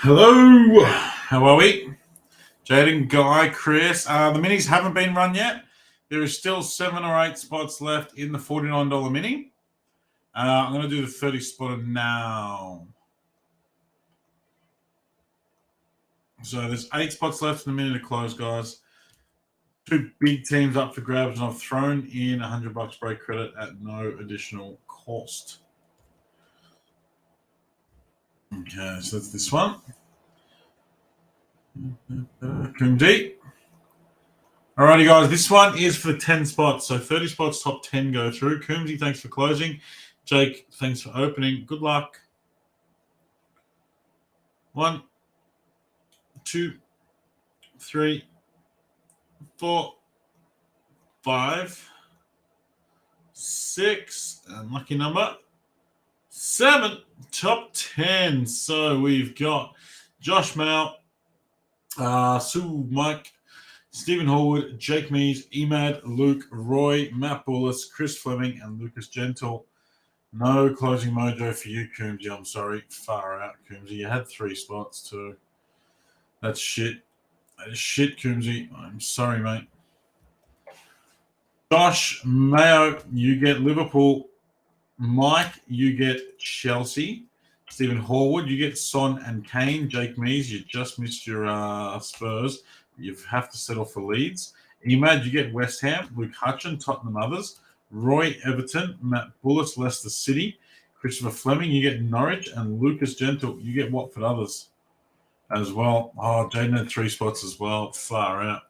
Hello, how are we? Jaden, Guy, Chris. The minis haven't been run yet. There is still 7 or 8 spots left in the $49 mini. I'm going to do the 30 spotter now. So there's 8 spots left in the mini to close, guys. 2 big teams up for grabs, and I've thrown in $100 break credit at no additional cost. Okay, so that's this one. Kumji. Alrighty, guys, this one is for 10 spots. So 30 spots, top 10 go through. Coombsy, thanks for closing. Jake, thanks for opening. Good luck. 1, 2, 3, 4, 5, 6, and lucky number 7, top 10. So we've got Josh Mao, Sue Mike, Stephen Horwood, Jake Mees, Emad, Luke, Roy, Matt Bullis, Chris Fleming, and Lucas Gentle. No closing mojo for you, Coombsy. I'm sorry. Far out, Coombsy. You had 3 spots too. That's shit. That is shit, Coombsy. I'm sorry, mate. Josh Mayo, you get Liverpool. Mike, you get Chelsea. Stephen Horwood, you get Son and Kane. Jake Mees, you just missed your Spurs. You have to settle for Leeds. Emad, you get West Ham. Luke Hutchin, Tottenham others. Roy Everton, Matt Bullis, Leicester City. Christopher Fleming, you get Norwich. And Lucas Gentle, you get Watford others as well. Oh, Jaden had 3 spots as well. Far out.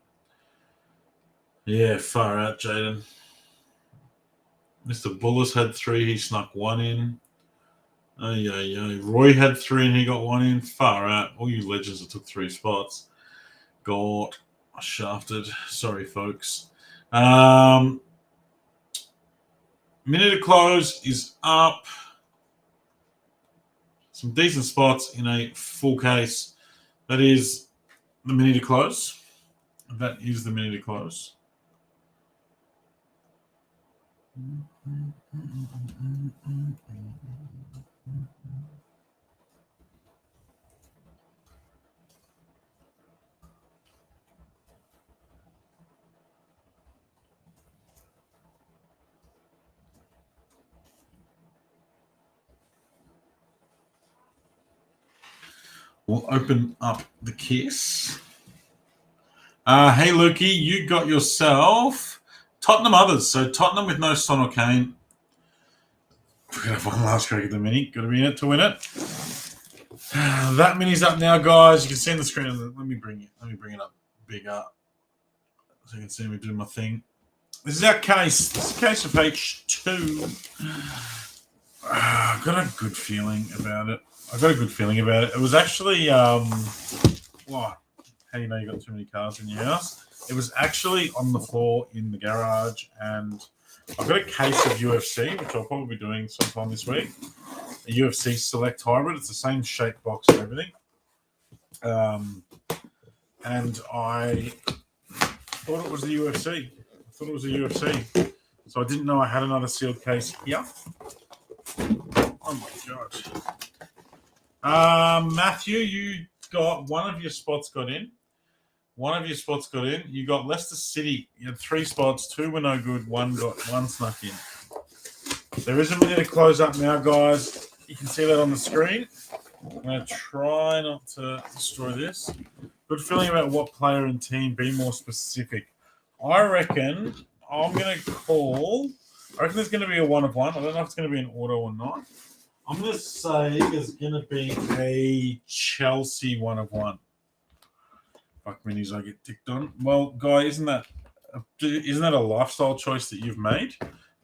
Yeah, far out, Jaden. Mr. Bullis had 3. He snuck 1 in. Roy had 3 and he got 1 in. Far out. All you legends that took 3 spots got shafted. Sorry, folks. Minute to close is up. Some decent spots in a full case. That is the minute to close. That is the minute to close. We'll open up the case. Hey, Lukey, you got yourself Tottenham others. So Tottenham with no Son or Kane. We're going to have one last crack at the mini. Got to be in it to win it. That mini's up now, guys. You can see on the screen. Let me bring it up bigger so you can see me doing my thing. This is our case. This is a case of H2. I've got a good feeling about it. It was actually what? How do you know you got too many cards in your house? It was actually on the floor in the garage, and I've got a case of UFC, which I'll probably be doing sometime this week. A UFC Select Hybrid. It's the same shape box and everything. And I thought it was the UFC. So I didn't know I had another sealed case here. Oh my god. Matthew, you got one of your spots got in. You got Leicester City. You had 3 spots. 2 were no good. 1 snuck in. There is a minute to close up now, guys. You can see that on the screen. I'm going to try not to destroy this. Good feeling about what player and team. Be more specific. I reckon there's going to be a 1 of 1. I don't know if it's going to be an auto or not. I'm going to say there's going to be a Chelsea 1 of 1. Fuck minis, I get ticked on. Well, Guy, isn't that a lifestyle choice that you've made?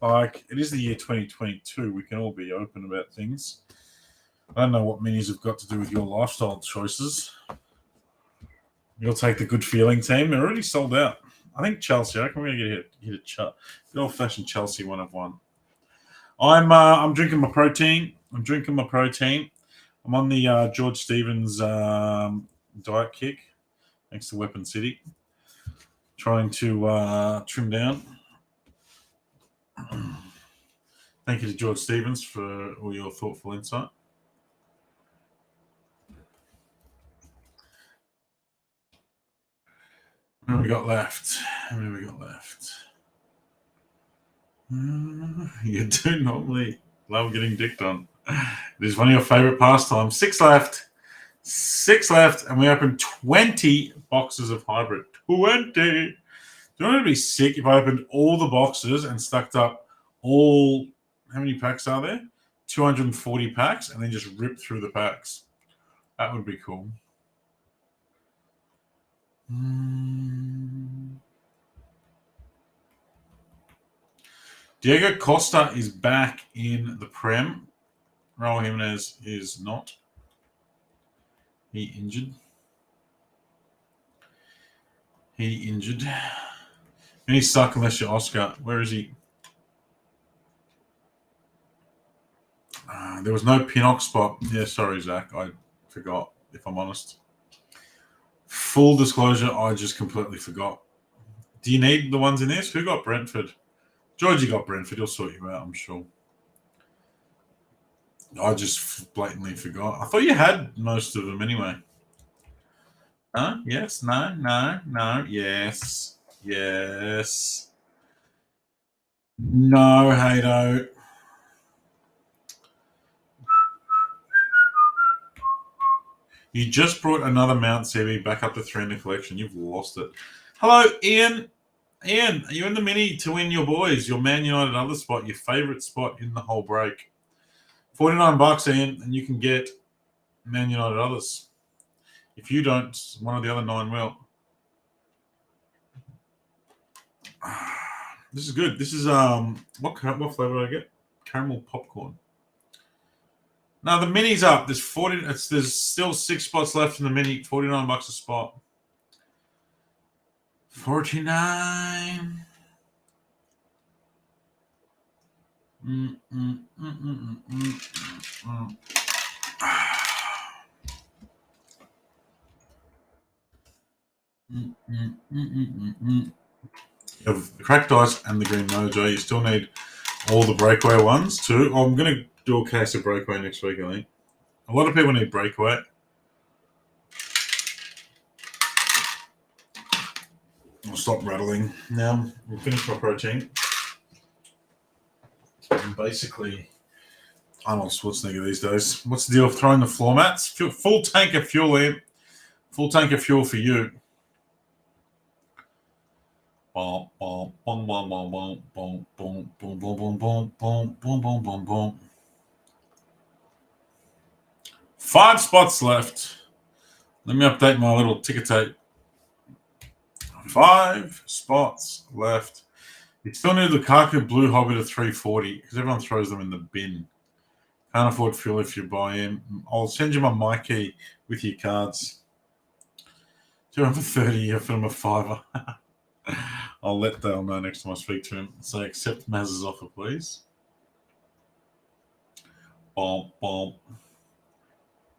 Like, it is the year 2022. We can all be open about things. I don't know what minis have got to do with your lifestyle choices. You'll take the good feeling team. They're already sold out. I think Chelsea. I reckon we're going to hit a good old-fashioned Chelsea 1 of 1. I'm drinking my protein. I'm on the George Stevens diet kick, thanks to Weapon City. Trying to trim down. Thank you to George Stevens for all your thoughtful insight. What have we got left? How many have we got left? You do normally love getting dicked on. It is one of your favorite pastimes. 6 left. 6 left, and we opened 20 boxes of hybrid. 20. Do you want to be sick if I opened all the boxes and stacked up all? How many packs are there? 240 packs, and then just rip through the packs. That would be cool. Diego Costa is back in the Prem. Raul Jimenez is not. He injured. And he's stuck unless you're Oscar. Where is he? There was no Pinnock spot. Yeah, sorry, Zach. I forgot, if I'm honest. Full disclosure, I just completely forgot. Do you need the ones in this? Who got Brentford? Georgie got Brentford. He'll sort you out, I'm sure. I just blatantly forgot. I thought you had most of them anyway. Huh? Yes. No. Yes. No, Hato. You just brought another Mount CB back up to 3 in the collection. You've lost it. Hello, Ian. Ian, are you in the mini to win your boys, your Man United other spot, your favourite spot in the whole break? $49, Ian, and you can get Man United others. If you don't, one of the other 9 will. This is good. This is what flavour did I get? Caramel popcorn. Now the mini's up. There's still 6 spots left in the mini. $49 a spot. 49. You have the cracked ice and the green mojo. You still need all the breakaway ones too. Oh, I'm going to do a case of breakaway next week, I think. A lot of people need breakaway. I'll stop rattling now. We'll finish my protein. And basically, Arnold Schwarzenegger these days. What's the deal with throwing the floor mats? Full tank of fuel in. Full tank of fuel for you. Boom, boom, boom, boom, boom, boom, boom, boom, boom, boom, boom, boom, boom, boom, boom, boom. 5 spots left. Let me update my little ticker tape. 5 spots left. You still need the Lukaku Blue Hobbit at 340 because everyone throws them in the bin. Can't afford fuel if you buy him. I'll send you my MyKey with your cards. 230, you for him a $5. I'll let Dale know next time I speak to him. Say, accept Maz's offer, please. Bump, bump.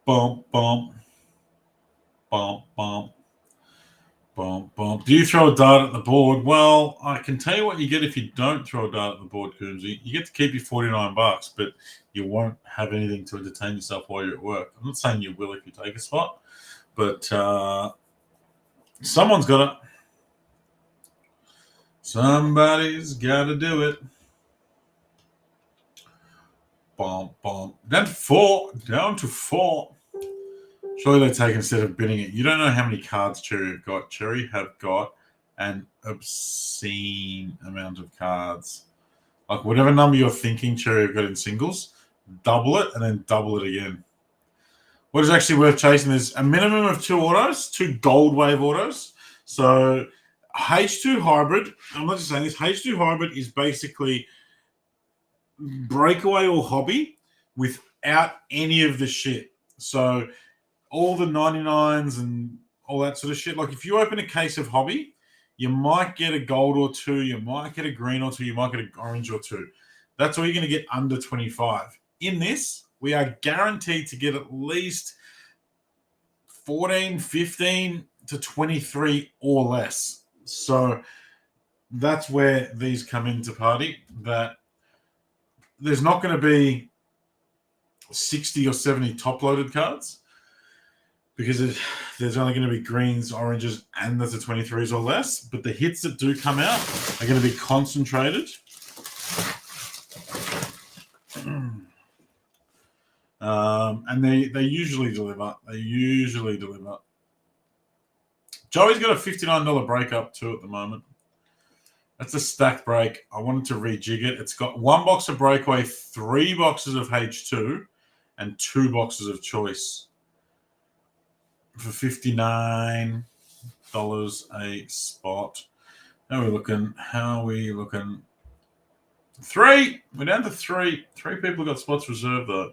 Bump, bump. Bump, bump. Bump, bump. Do you throw a dart at the board? Well, I can tell you what you get if you don't throw a dart at the board, Coombsy. You get to keep your $49, but you won't have anything to entertain yourself while you're at work. I'm not saying you will if you take a spot, but someone's got it. Somebody's got to do it. Bump, bump. Down to four. Surely they take instead of bidding it. You don't know how many cards Cherry have got. Cherry have got an obscene amount of cards. Like whatever number you're thinking Cherry have got in singles, double it and then double it again. What is actually worth chasing is a minimum of 2 autos, 2 gold wave autos. So H2 hybrid, I'm not just saying this, H2 hybrid is basically breakaway or hobby without any of the shit. So all the 99s and all that sort of shit. Like if you open a case of hobby, you might get a gold or 2, you might get a green or 2, you might get an orange or 2. That's all you're going to get under 25. In this, we are guaranteed to get at least 14, 15 to 23 or less. So that's where these come into party, that there's not going to be 60 or 70 top-loaded cards. because there's only going to be greens, oranges, and there's a 23s or less. But the hits that do come out are going to be concentrated. And they usually deliver. Joey's got a $59 breakup too at the moment. That's a stacked break. I wanted to rejig it. It's got 1 box of breakaway, 3 boxes of H2, and 2 boxes of choice for $59 a spot. How are we looking? 3. We're down to 3. 3 people got spots reserved though.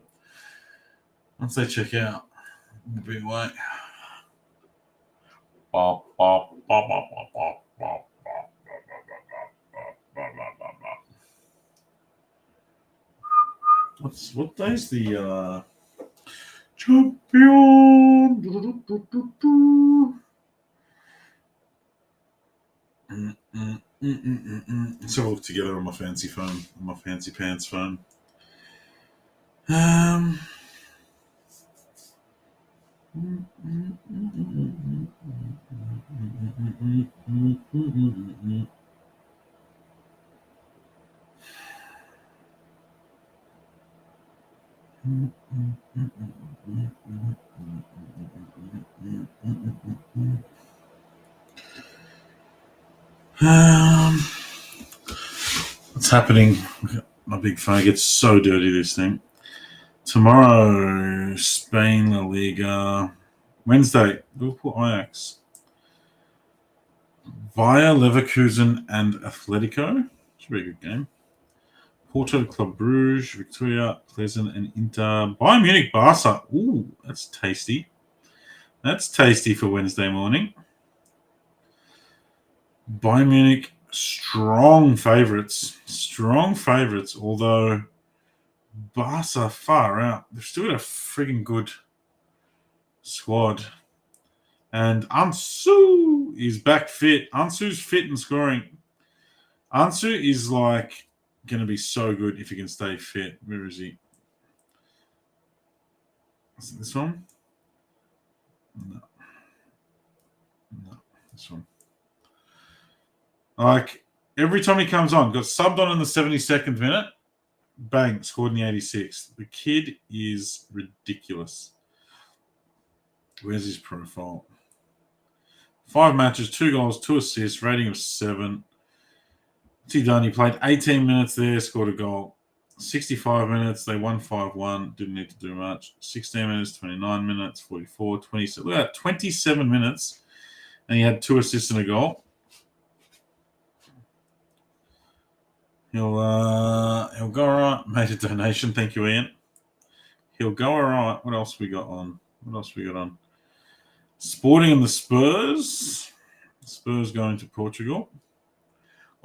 Once they check out, we'll be away. What day's the champion? Let's have a look together on my fancy phone, on my fancy pants phone. What's happening? My big phone gets so dirty, this thing. Tomorrow, Spain, La Liga. Wednesday, Liverpool, Ajax. Via Leverkusen and Atletico. It's a very good game. Porto, Club Brugge, Victoria, Pleasant, and Inter. Bayern Munich, Barca. Ooh, that's tasty. That's tasty for Wednesday morning. Bayern Munich, strong favourites. Although Barca far out. They've still got a frigging good squad. And Ansu is back fit. Ansu's fit and scoring. Ansu is like going to be so good if he can stay fit. Where is he? Is it this one? No, this one. Like, every time he comes on, got subbed on in the 72nd minute, bang, scored in the 86th. The kid is ridiculous. Where's his profile? 5 matches, 2 goals, 2 assists, rating of 7. What's he done? He played 18 minutes there, scored a goal. 65 minutes, they won 5-1, didn't need to do much. 16 minutes, 29 minutes, 44, 27. Look at that, 27 minutes, and he had 2 assists and a goal. He'll go all right. Made a donation. Thank you, Ian. He'll go all right. What else we got on? Sporting and the Spurs. Spurs going to Portugal.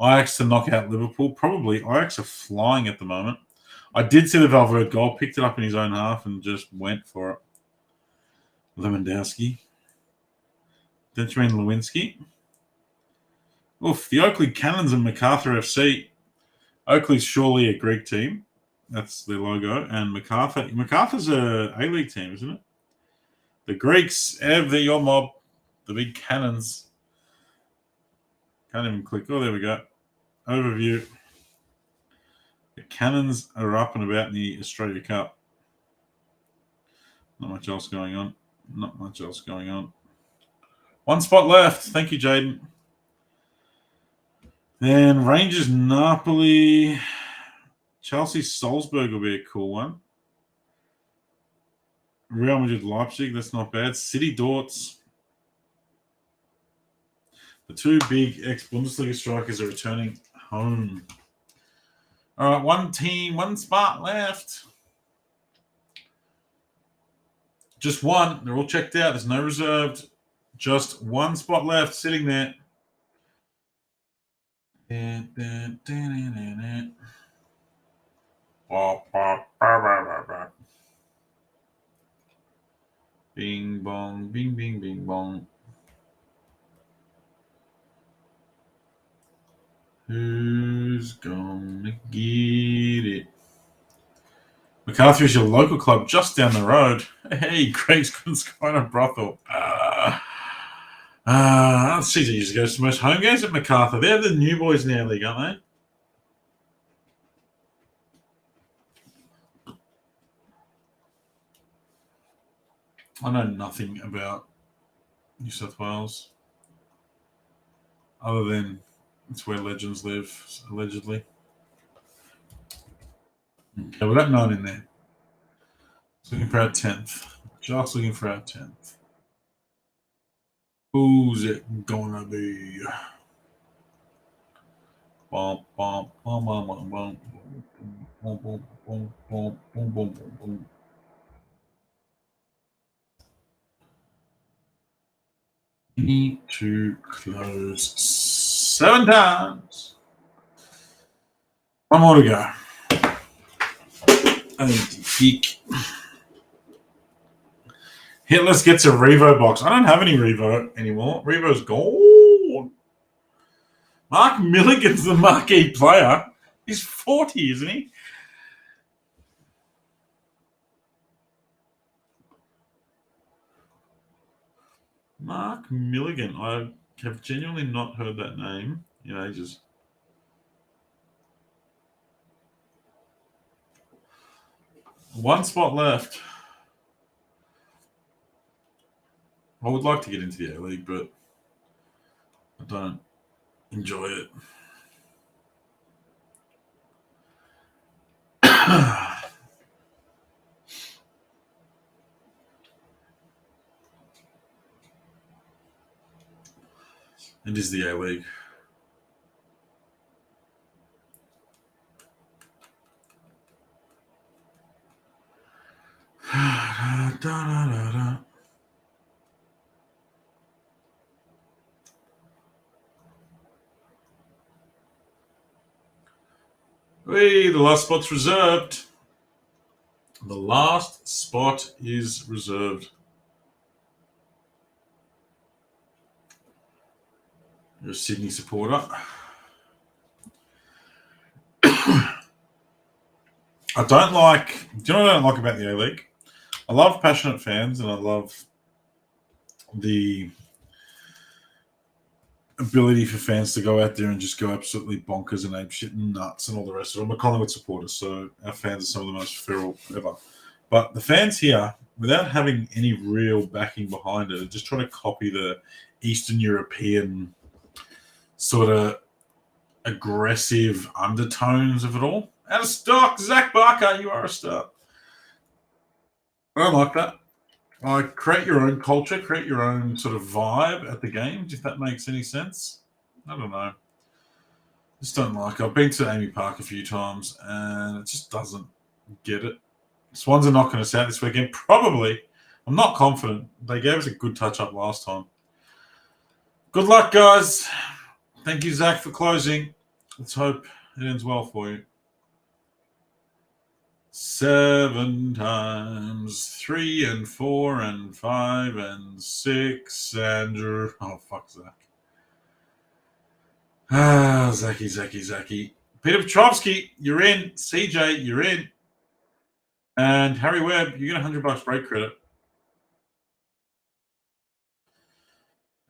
Ajax to knock out Liverpool. Probably Ajax are flying at the moment. I did see the Valverde goal. Picked it up in his own half and just went for it. Lewandowski. Benjamin Lewinsky. Oof, the Oakley Cannons and MacArthur FC. Oakley's surely a Greek team. That's their logo. And MacArthur's a A-League team, isn't it? The Greeks, they're your mob. The big Cannons. Can't even click. Oh, there we go. Overview. The Cannons are up and about in the Australia Cup. Not much else going on. 1 spot left. Thank you, Jaden. Then Rangers, Napoli, Chelsea, Salzburg will be a cool one. Real Madrid, Leipzig, that's not bad. City, Dortz. The 2 big ex-Bundesliga strikers are returning home. All right, 1 team, 1 spot left. Just 1. They're all checked out. There's no reserved. Just 1 spot left sitting there. Bing bong, bing bing bing bong. Who's gonna get it? MacArthur is your local club just down the road. Hey, Greg's got a brothel. CJ used to go to the most home games at MacArthur. They're the new boys in our league, aren't they? I know nothing about New South Wales other than it's where legends live, allegedly. Yeah, we got 9 in there. Looking for our 10th. Just looking for our 10th. Who's it gonna be? Bum, bum, bum, bum, bum, bum, bum, bum, bum, bum, bum, bum, bum. Need to close 7 times. One more to go. Peak. Hitless gets a Revo box. I don't have any Revo anymore. Revo's gone. Mark Milligan's the marquee player. He's 40, isn't he? Mark Milligan. I have genuinely not heard that name in ages. One spot left. I would like to get into the A League, but I don't enjoy it. It is the A League. Hey, the last spot's reserved. The last spot is reserved. You're a Sydney supporter. I don't like. Do you know what I don't like about the A League? I love passionate fans, and I love the ability for fans to go out there and just go absolutely bonkers and ape shit and nuts and all the rest of it. I'm a Collingwood supporter, so our fans are some of the most feral ever. But the fans here, without having any real backing behind it, are just trying to copy the Eastern European sort of aggressive undertones of it all. Out of stock, Zach Barker, you are a star. I don't like that. Create your own culture, create your own sort of vibe at the games, if that makes any sense. I don't know. Just don't like it. I've been to Amy Park a few times and it just doesn't get it. Swans are knocking us out this weekend. Probably. I'm not confident. They gave us a good touch up last time. Good luck, guys. Thank you, Zach, for closing. Let's hope it ends well for you. 7 times, 3 and 4 and 5 and 6, Andrew. Oh, fuck, Zach. Zachy. Peter Petrovsky, you're in. CJ, you're in. And Harry Webb, you get $100 break credit.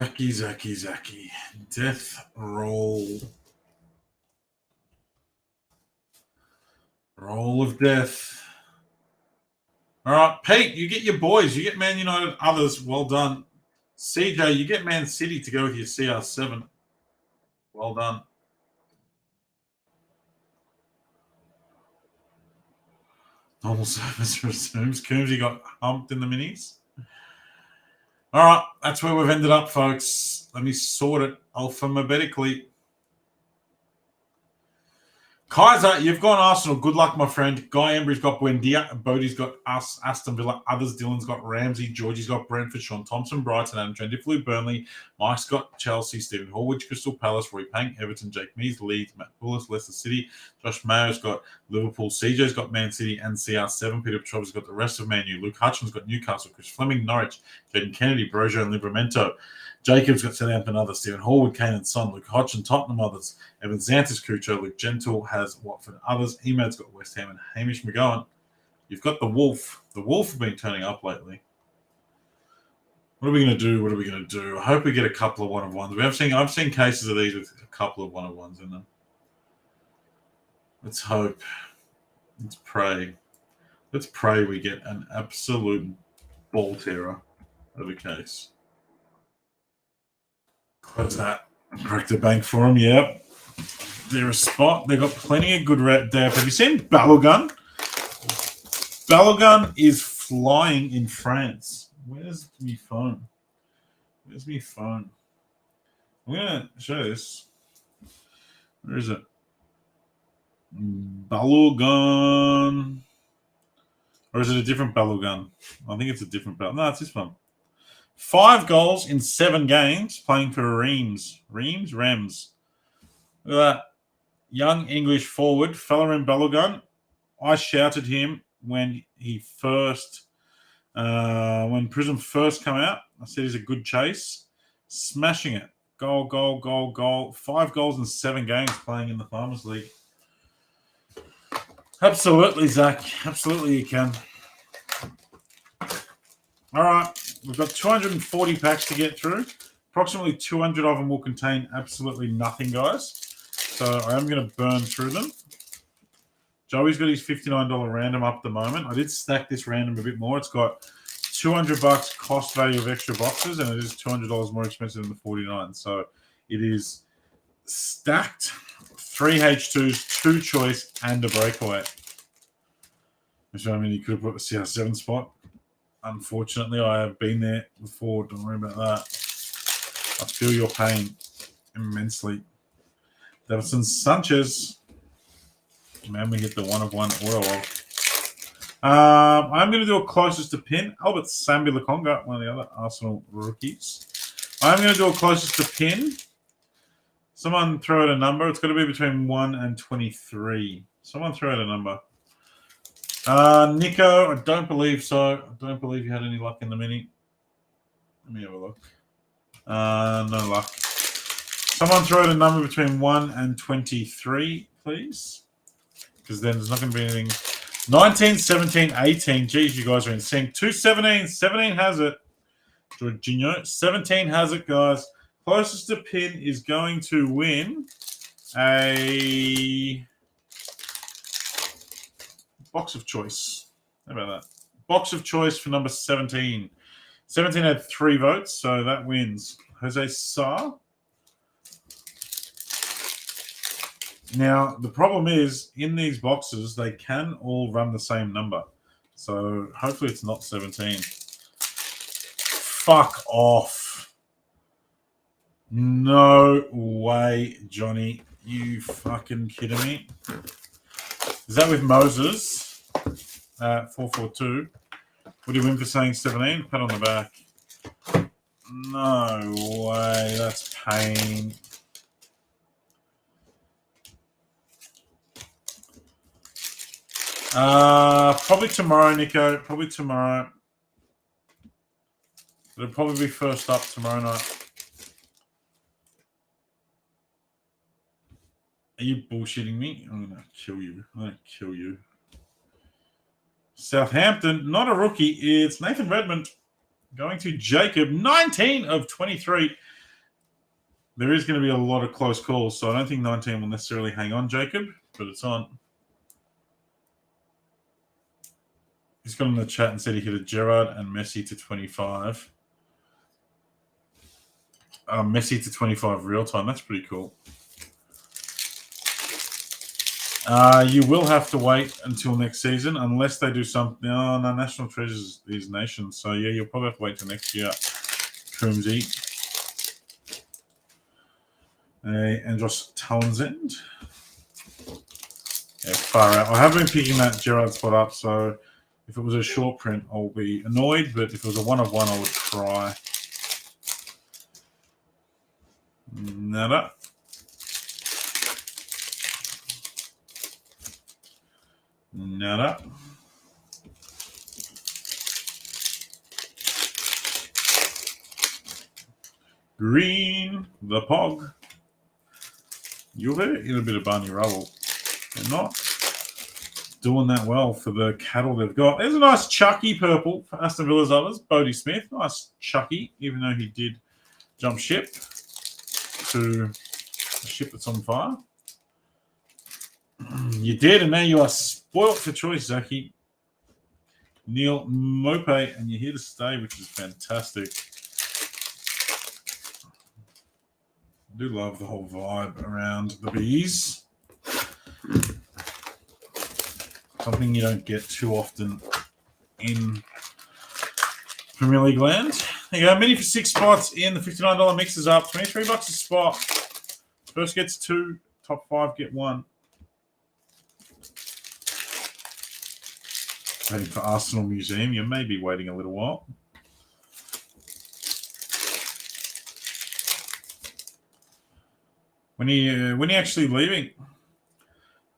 Zachy. Death roll. Roll of death. All right, Pete, you get your boys. You get Man United, others. Well done. CJ, you get Man City to go with your CR7. Well done. Normal service resumes. Coombs, you got humped in the minis. All right, that's where we've ended up, folks. Let me sort it alphabetically. Kaiser, you've gone Arsenal. Good luck, my friend. Guy Embry's got Buendia. Bodie's got us, Aston Villa. Others, Dylan's got Ramsey. Georgie's got Brentford. Sean Thompson, Brighton. Adam Trent, Burnley. Mike's got Chelsea. Stephen Horwich, Crystal Palace. Roy Pank, Everton. Jake Mees, Leeds. Matt Bullis, Leicester City. Josh Mayo's got Liverpool. CJ's got Man City and CR7. Peter Petrov's got the rest of Man U. Luke Hutchins got Newcastle. Chris Fleming, Norwich. Jaden Kennedy, Brojo, and Livramento. Jacobs got Southampton, others. Stephen Horwood, Kane and Son. Luke Hodgson, Tottenham, others. Evan Xantis, Cucho. Luke Gentle has Watford, others. Emad's got West Ham and Hamish McGowan. You've got the Wolf. The Wolf have been turning up lately. What are we going to do? What are we going to do? I hope we get a couple of one-of-ones. I've seen cases of these with a couple of one-of-ones in them. Let's hope. Let's pray. Let's pray we get an absolute ball terror of a case. What's that? Crack the bank for them, yep. They're a spot. They've got plenty of good red depth. Have you seen Balogun? Balogun is flying in France. Where's my phone? Where's my phone? I'm going to show this. Where is it? Balogun. Or is it a different Balogun? I think it's a different Balogun. No, it's this one. 5 goals in 7 games playing for Reims. Rems. Look at that. Young English forward, fella in Balogun. I shouted him when he first, when Prizm first came out. I said he's a good chase. Smashing it. Goal, goal, goal, goal. 5 goals in 7 games playing in the Farmers League. Absolutely, Zach. Absolutely, you can. All right. We've got 240 packs to get through. Approximately 200 of them will contain absolutely nothing, guys. So I am going to burn through them. Joey's got his $59 random up at the moment. I did stack this random a bit more. It's got $200 cost value of extra boxes, and it is $200 more expensive than the 49. So it is stacked. 3 H2s, 2 choice, and a breakaway. Which I mean, you could have put the CR7 spot. Unfortunately, I have been there before. Don't worry about that. I feel your pain immensely. Davison Sanchez. Man, we hit the 1-of-1 auto. I'm going to do a closest to pin. Albert Sambi-Lakonga, one of the other Arsenal rookies. I'm going to do a closest to pin. Someone throw out a number. It's got to be between 1 and 23. Someone throw out a number. Nico, I don't believe so. I don't believe you had any luck in the mini. Let me have a look. No luck. Someone throw out a number between 1 and 23, please. Because then there's not going to be anything. 19, 17, 18. Geez, you guys are in sync. 217. 17 has it. Jorginho. 17 has it, guys. Closest to pin is going to win a box of choice. How about that? Box of choice for number 17. 17 had 3 votes, so that wins. Jose Sa. Now, the problem is, in these boxes, they can all run the same number. So, hopefully it's not 17. Fuck off. No way, Johnny. You fucking kidding me? Is that with Moses? 442. What do you win for saying 17? Pat on the back. No way. That's pain. Probably tomorrow, Nico. Probably tomorrow. It'll probably be first up tomorrow night. Are you bullshitting me? I'm going to kill you. I'm going to kill you. Southampton, not a rookie. It's Nathan Redmond going to Jacob. 19 of 23. There is going to be a lot of close calls, so I don't think 19 will necessarily hang on, Jacob, but it's on. He's got in the chat and said he hit a Gerrard and Messi to 25. Messi to 25 real time. That's pretty cool. You will have to wait until next season unless they do something. No, National Treasures these nations. So, yeah, you'll probably have to wait till next year. Coombsy. Andros Townsend. Yeah, far out. I have been picking that Gerrard spot up, so if it was a short print, I'll be annoyed. But if it was a 1-of-1, I would try. Nada. Nada. Green, the Pog. You're in a bit of Barney rubble. You're not. doing that well for the cattle they've got. There's a nice Chucky purple for Aston Villa's others. Bodie Smith. Nice Chucky, even though he did jump ship to a ship that's on fire. You did, and now you are spoilt for choice, Zachy. Neil Mope, and you're here to stay, which is fantastic. I do love the whole vibe around the bees. Something you don't get too often in Premier League land. There you go. Mini for 6 spots in the $59 mixes up. $23 a spot. First gets 2. Top 5 get 1. Waiting for Arsenal Museum. You may be waiting a little while. When are you actually leaving?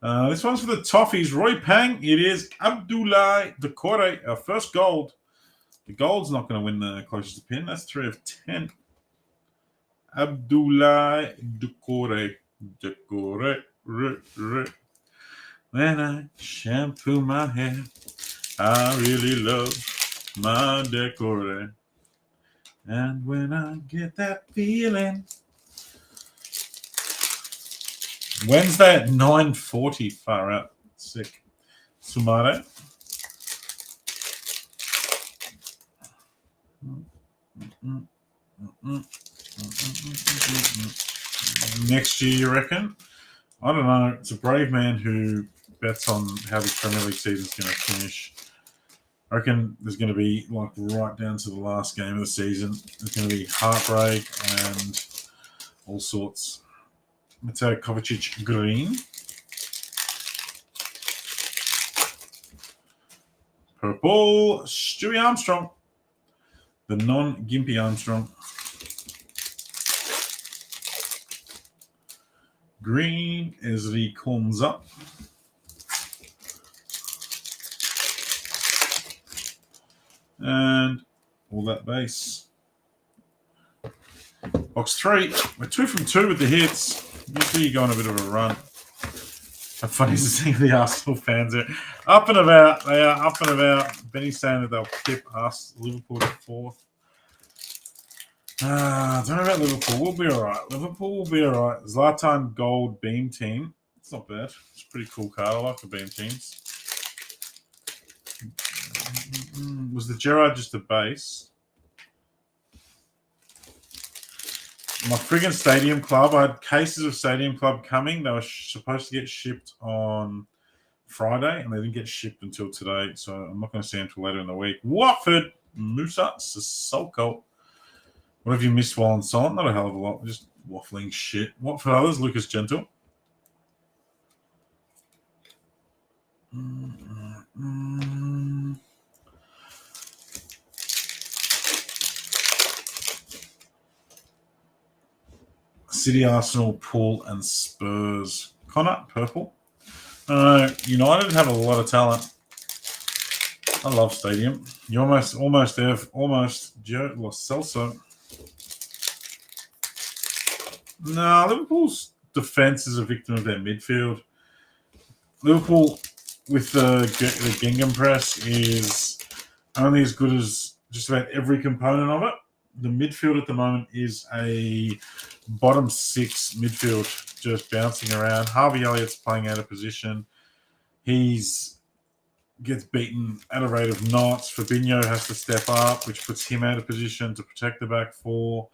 This one's for the Toffees. Roy Pang. It is Abdoulaye Decore, our first gold. The gold's not going to win the closest to pin. That's 3 of 10. Abdoulaye Decore. When I shampoo my hair, I really love my Decore. And when I get that feeling. Wednesday at 9:40. Far out. Sick. Sumare. Next year, you reckon? I don't know. It's a brave man who bets on how the Premier League season's going to finish. I reckon there's going to be, like, right down to the last game of the season, there's going to be heartbreak and all sorts. Mateo Kovacic green. Purple, Stewie Armstrong. The non-Gimpy Armstrong. Green, Ezri Konza. And all that base. Box 3. We're 2 from 2 with the hits. Usually you go on a bit of a run. How funny is to see the Arsenal fans are up and about. They are up and about. Benny's saying that they'll tip us, Liverpool to 4th. Don't know about Liverpool. We'll be all right. Liverpool will be all right. Zlatan Gold Beam Team. It's not bad. It's a pretty cool card. I like the Beam Teams. Was the Gerrard just a base? My friggin' Stadium Club. I had cases of Stadium Club coming. They were supposed to get shipped on Friday, and they didn't get shipped until today. So I'm not going to see them until later in the week. Watford, Musa Sissoko. What have you missed while on silent? Not a hell of a lot. Just waffling shit. Watford others, Lucas Gentle. City, Arsenal, Pool, and Spurs. Connor, purple. United have a lot of talent. I love Stadium. You almost there. Almost. Gio Lo Celso. No, Liverpool's defense is a victim of their midfield. Liverpool, with the Gingham press, is only as good as just about every component of it. The midfield at the moment is a bottom 6 midfield, just bouncing around. Harvey Elliott's playing out of position. He's gets beaten at a rate of knots. Fabinho has to step up, which puts him out of position to protect the back 4.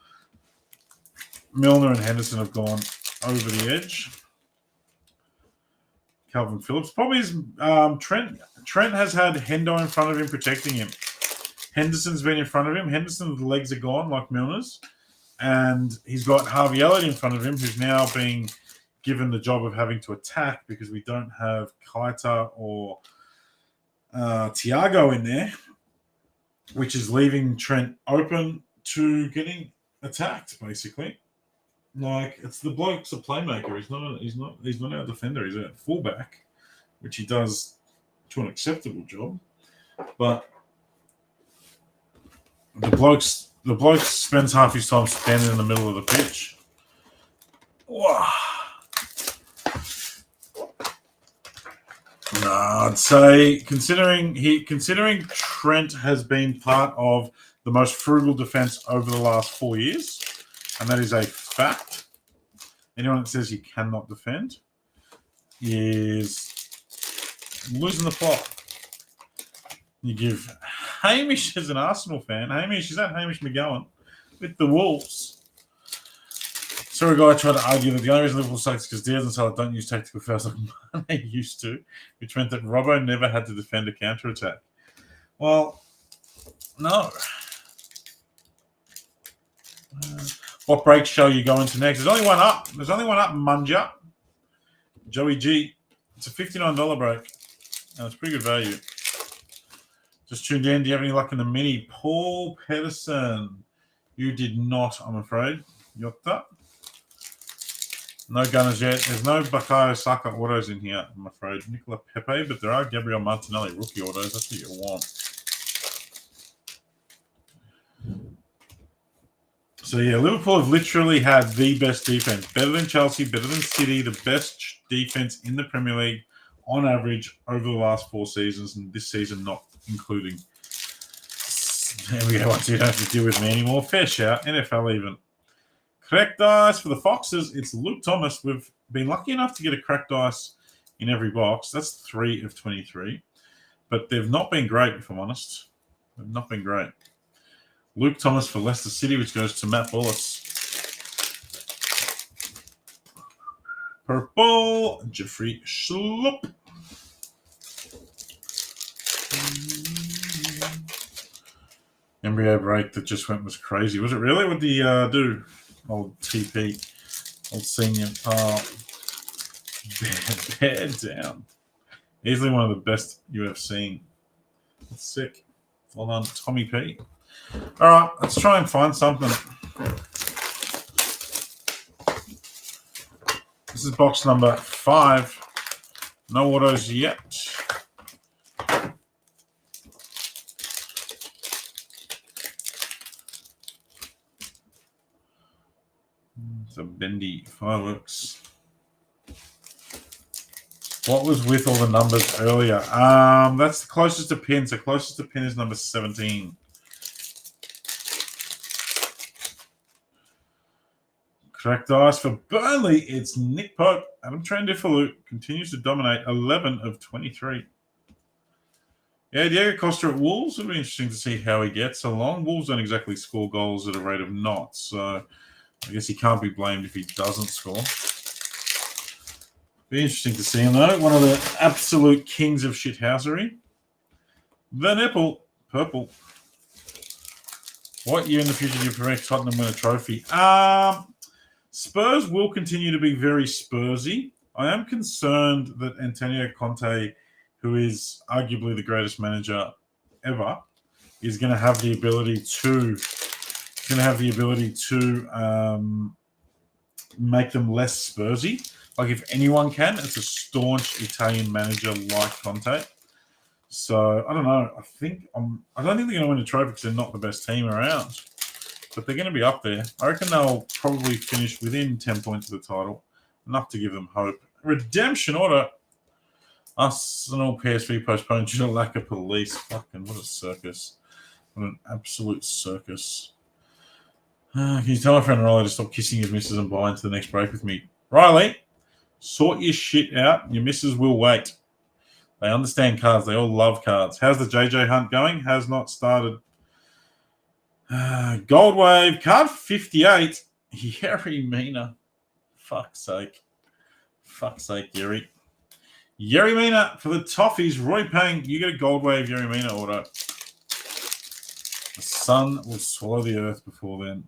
Milner and Henderson have gone over the edge. Calvin Phillips. Probably is Trent. Trent has had Hendo in front of him protecting him. Henderson's been in front of him. Henderson's legs are gone like Milner's. And he's got Harvey Elliott in front of him, who's now being given the job of having to attack because we don't have Keita or Thiago in there, which is leaving Trent open to getting attacked, basically. Like, it's the bloke's a playmaker. He's not our defender. He's a fullback, which he does to an acceptable job. But the bloke spends half his time standing in the middle of the pitch. Wow. I'd say considering Trent has been part of the most frugal defense over the last 4 years, and that is a fact. Anyone that says he cannot defend is losing the plot. You give Hamish as an Arsenal fan. Hamish, is that Hamish McGowan with the Wolves? So a guy tried to argue that the only reason Liverpool sucks is because Diaz and Salah don't use tactical fouls like they used to, which meant that Robbo never had to defend a counter-attack. Well, no. What break show you go into next? There's only one up. Munja. Joey G. It's a $59 break. And it's pretty good value. Just tuned in. Do you have any luck in the mini? Paul Pedersen. You did not, I'm afraid. Yotta. No Gunners yet. There's no Bakayo Saka autos in here, I'm afraid. Nicola Pepe, but there are Gabriel Martinelli rookie autos. That's what you want. So, yeah, Liverpool have literally had the best defense. Better than Chelsea, better than City, the best defense in the Premier League on average over the last 4 seasons, and this season not including. There we go. Once you don't have to deal with me anymore. Fair shout. NFL even. Correct dice for the Foxes. It's Luke Thomas. We've been lucky enough to get a cracked dice in every box. That's 3 of 23. But they've not been great, if I'm honest. They've not been great. Luke Thomas for Leicester City, which goes to Matt Bullis. Purple, Jeffrey Schlupp. Embryo break that just went was crazy. Was it really? What did he do? Old TP, old senior. Bear down. Easily one of the best you have seen. That's sick. Well done, Tommy P. All right, let's try and find something. This is box number 5. No autos yet. It's a bendy fireworks. What was with all the numbers earlier? That's the closest to pin. So closest to pin is number 17. Correct dice for Burnley. It's Nick Pope. Adam Trent-Dilferlu continues to dominate 11 of 23. Yeah, Diego Costa at Wolves. It'll be interesting to see how he gets along. Wolves don't exactly score goals at a rate of knots, so I guess he can't be blamed if he doesn't score. Be interesting to see him, though. One of the absolute kings of shithousery. The Nipple. Purple. What year in the future do you predict Tottenham win a trophy? Spurs will continue to be very Spursy. I am concerned that Antonio Conte, who is arguably the greatest manager ever, is going to have the ability to make them less Spursy. Like, if anyone can, it's a staunch Italian manager like Conte. So I don't know. I don't think they're going to win a trophy because they're not the best team around. But they're going to be up there. I reckon they'll probably finish within 10 points of the title. Enough to give them hope. Redemption order. Arsenal PSV postponed due to lack of police. Fucking what a circus. What an absolute circus. Can you tell my friend Riley to stop kissing his missus and buy into the next break with me? Riley, sort your shit out. Your missus will wait. They understand cards. They all love cards. How's the JJ hunt going? Has not started. Gold Wave, card 58. Yerry Mina. Fuck's sake. Yerry. Yerry Mina for the Toffees. Roy Pang, you get a Gold Wave Yerry Mina order. The sun will swallow the earth before then.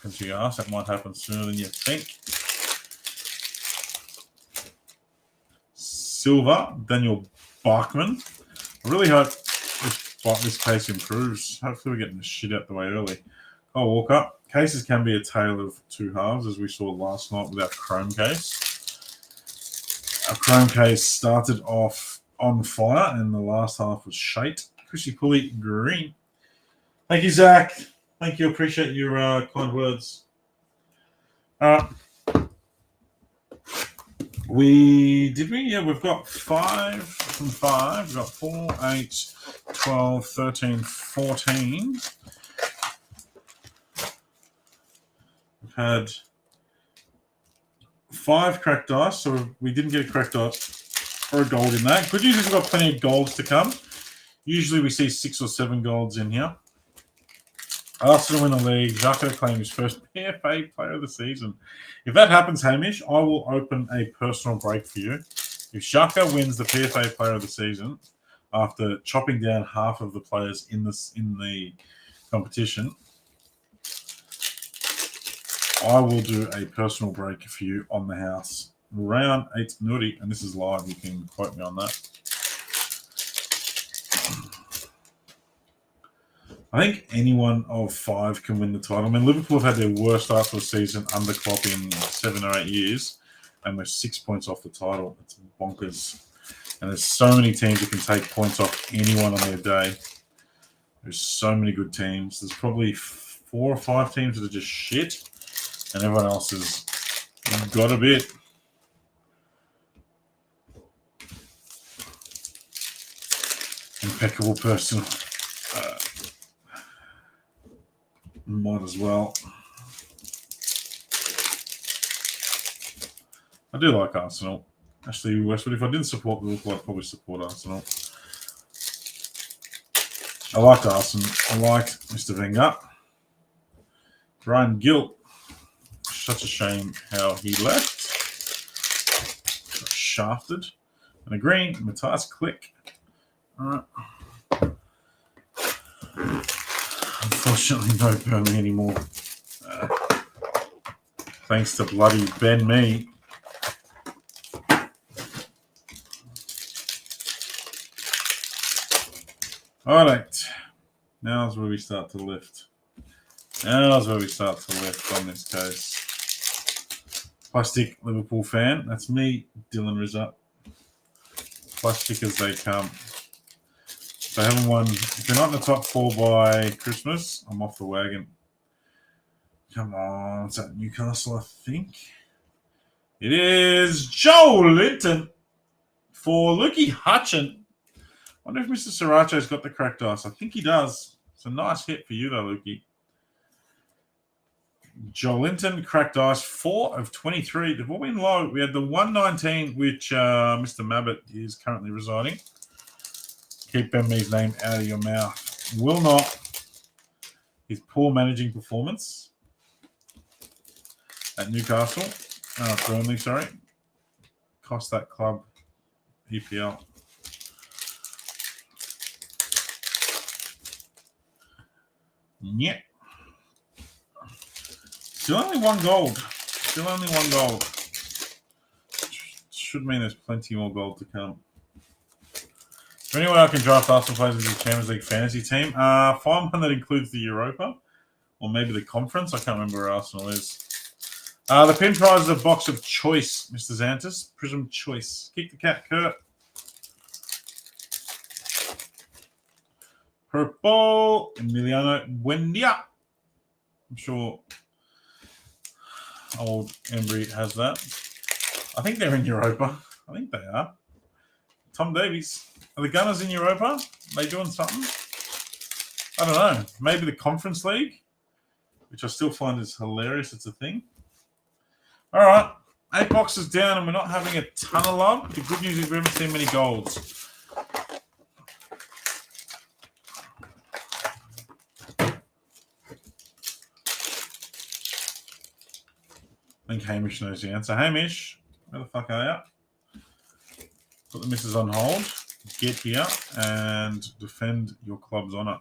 Country ass, that might happen sooner than you think. Silver, Daniel Bachman. I really hope this case improves. Hopefully we're getting the shit out the way early. I'll walk up. Cases can be a tale of two halves, as we saw last night with our Chrome case. Our Chrome case started off on fire, and the last half was shite. Chrissy Pulley, green. Thank you, Zach. Thank you. Appreciate your kind words. Yeah, we've got 5 from 5. We've got 4, 8, 12, 13, 14. We've had 5 cracked dice, so we didn't get a cracked dice or a gold in that. Good news is we've got plenty of golds to come. Usually we see 6 or 7 golds in here. Arsenal win the league. Xhaka to claim his first PFA player of the season. If that happens, Hamish, I will open a personal break for you. If Xhaka wins the PFA player of the season after chopping down half of the players in the competition, I will do a personal break for you on the house. Round 8 Nutty, and this is live. You can quote me on that. I think anyone of 5 can win the title. I mean, Liverpool have had their worst start to the season under Klopp in 7 or 8 years, and we're 6 points off the title. It's bonkers. And there's so many teams that can take points off anyone on their day. There's so many good teams. There's probably 4 or 5 teams that are just shit, and everyone else has got a bit. Impeccable personal. Might as well. I do like Arsenal. Actually, Westwood, if I didn't support Liverpool, I'd probably support Arsenal. I liked Arsenal. I liked Mr. Wenger. Brian Gilt. Such a shame how he left. Got shafted. And a green, Matthias Click. All right. Unfortunately, no Burnley anymore. Thanks to bloody Ben Me. All right. Now's where we start to lift. Now's where we start to lift on this case. Plastic Liverpool fan. That's me, Dylan Rizza. Plastic as they come. If they haven't won, if they're not in the top 4 by Christmas, I'm off the wagon. Come on, it's at Newcastle, I think. It is Joe Linton for Lukey Hutchin. I wonder if Mr. Sriracha's got the cracked dice. I think he does. It's a nice hit for you, though, Lukey. Joe Linton, cracked dice, 4 of 23. They've all been low. We had the 119, which Mr. Mabbott is currently residing. Keep Ben Mee's name out of your mouth. Will not. His poor managing performance at Newcastle. Burnley, sorry. Cost that club EPL. Yeah. Still only 1 gold. Still only 1 gold. Should mean there's plenty more gold to come. Is there any way I can draft Arsenal players into the Champions League fantasy team? Find one that includes the Europa. Or maybe the conference. I can't remember where Arsenal is. The pin prize is a box of choice, Mr. Xantis. Prizm choice. Kick the cat, Kurt. Purple. Emiliano Buendia. I'm sure old Embry has that. I think they're in Europa. I think they are. Tom Davies. Are the Gunners in Europa? Are they doing something? I don't know. Maybe the Conference League, which I still find is hilarious. It's a thing. All right. 8 boxes down, and we're not having a ton of love. The good news is we haven't seen many golds. I think Hamish knows the answer. Hamish, where the fuck are you? Put the missus on hold. Get here and defend your club's honour.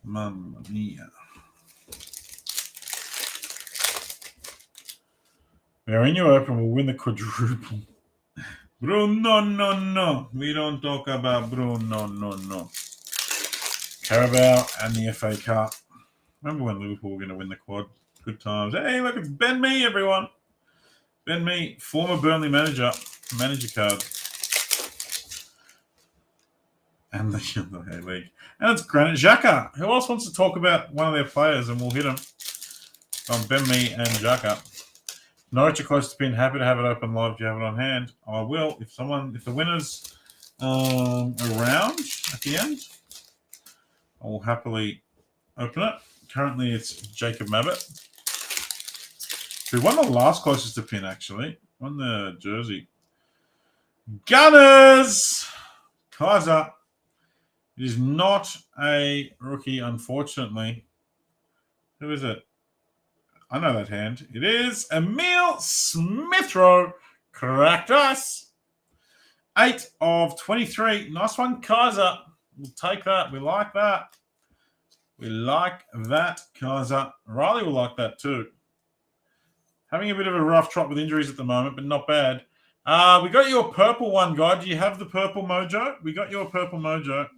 Mamma mia. We're in Europe and we'll win the quadruple. Bruno, no. We don't talk about Bruno, no. Carabao and the FA Cup. Remember when Liverpool were going to win the quad? Good times. Hey, look, it's Ben Mee, everyone. Ben Mee, former Burnley manager. Manager card. And the A-League. And it's Granit Xhaka. Who else wants to talk about one of their players? And we'll hit them. Ben Mee and Xhaka. Norwich are close to being happy to have it open live if you have it on hand. I will. If the winner's around at the end, I will happily open it. Currently, it's Jacob Mabbott, who won the last closest to pin, actually. Won the jersey. Gunners! Kaiser. It is not a rookie, unfortunately. Who is it? I know that hand. It is Emil Smith-Rowe. Correct us. 8 of 23. Nice one, Kaiser. We'll take that. We like that. We like that, Kaiser. Riley will like that too. Having a bit of a rough trot with injuries at the moment, but not bad. We got you a purple one, guy. Do you have the purple mojo? We got you a purple mojo.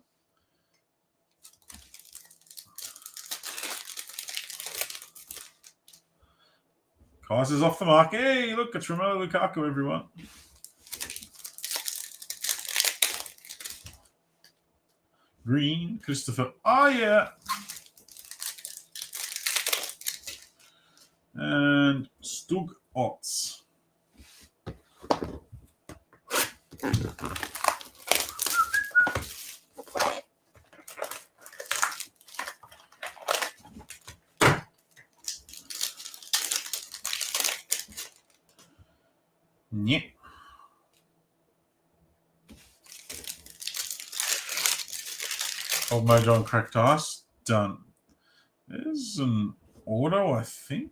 Kaiser's off the mark. Hey, look, it's Romelu Lukaku, everyone. Green, Christopher. Oh, yeah. And Stug Otts. Yeah. Old Mojo on Cracked Ice. Done. There's an auto, I think.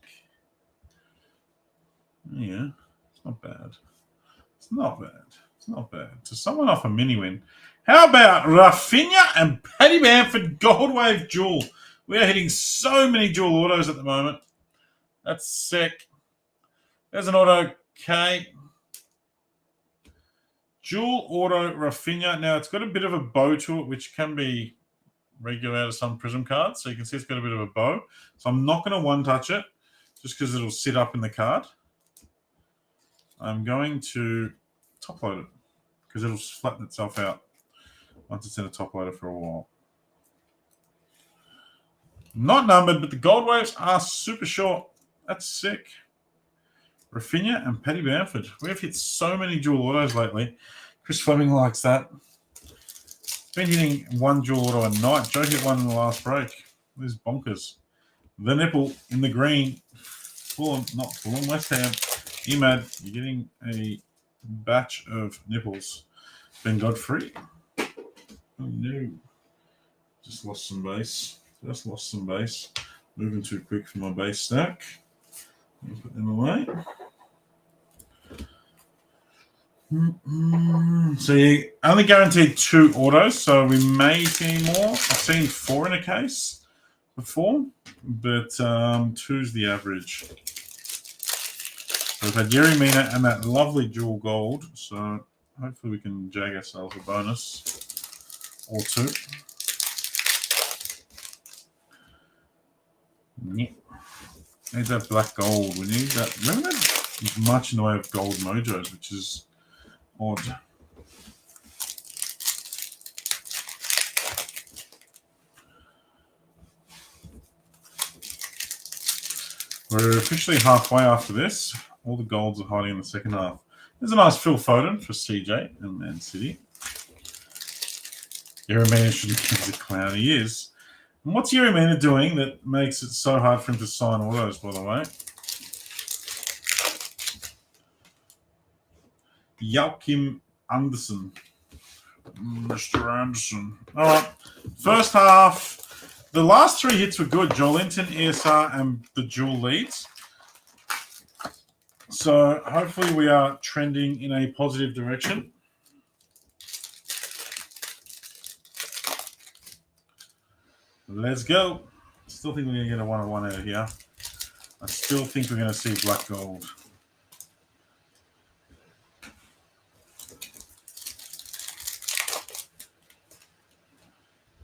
Yeah. It's not bad. It's not bad. It's not bad. To someone off a mini win. How about Rafinha and Paddy Bamford Gold Wave Jewel? We are hitting so many dual autos at the moment. That's sick. There's an auto K. Dual auto Rafinha. Now, it's got a bit of a bow to it, which can be regular out of some Prizm cards. So you can see it's got a bit of a bow. So I'm not going to one-touch it just because it'll sit up in the card. I'm going to top load it because it'll flatten itself out once it's in a top loader for a while. Not numbered, but the gold waves are super short. That's sick. Rafinha and Paddy Bamford. We've hit so many dual autos lately. Chris Fleming likes that. Been hitting one dual auto a night. Joe hit one in the last break. This is bonkers. The nipple in the green. Fulham, not Fulham, West Ham. Emad, you're getting a batch of nipples. Ben Godfrey. Oh no. Just lost some base. Moving too quick for my base stack. I'll put them away. So you only guaranteed 2 autos, so we may see more. I've seen 4 in a case before, but 2's the average. So we've had Yerry Mina and that lovely dual gold, so hopefully we can jag ourselves a bonus or 2. Yeah. Need that black gold. We need that. Remember that much in the way of gold mojos, which is odd. We're officially halfway after this. All the golds are hiding in the second half. There's a nice Phil Foden for CJ and Man City. Yeremina shouldn't be the clown he is. And what's Yeremina doing that makes it so hard for him to sign autos, by the way? Joachim Anderson. Mr. Anderson. All right. First half. The last 3 hits were good. Joelinton, ESR, and the dual leads. So hopefully we are trending in a positive direction. Let's go. Still think we're going to get a 1-on-1 out of here. I still think we're going to see black gold.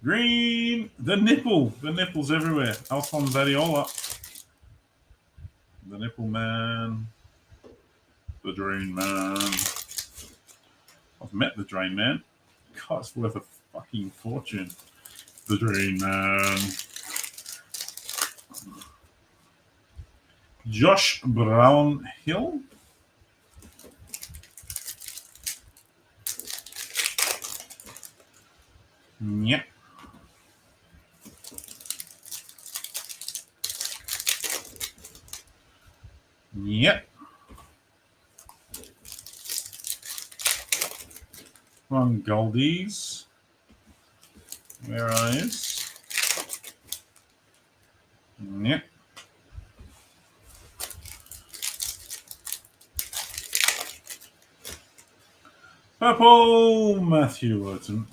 Green, the nipple. The nipple's everywhere. Alphonse Adiola. The nipple man. The drain man. I've met the drain man. God, it's worth fucking fortune. The Dream Man. Josh Brownhill. Yep. Yep. One Goldies. Where is? Yep. Purple Matthew Lurton.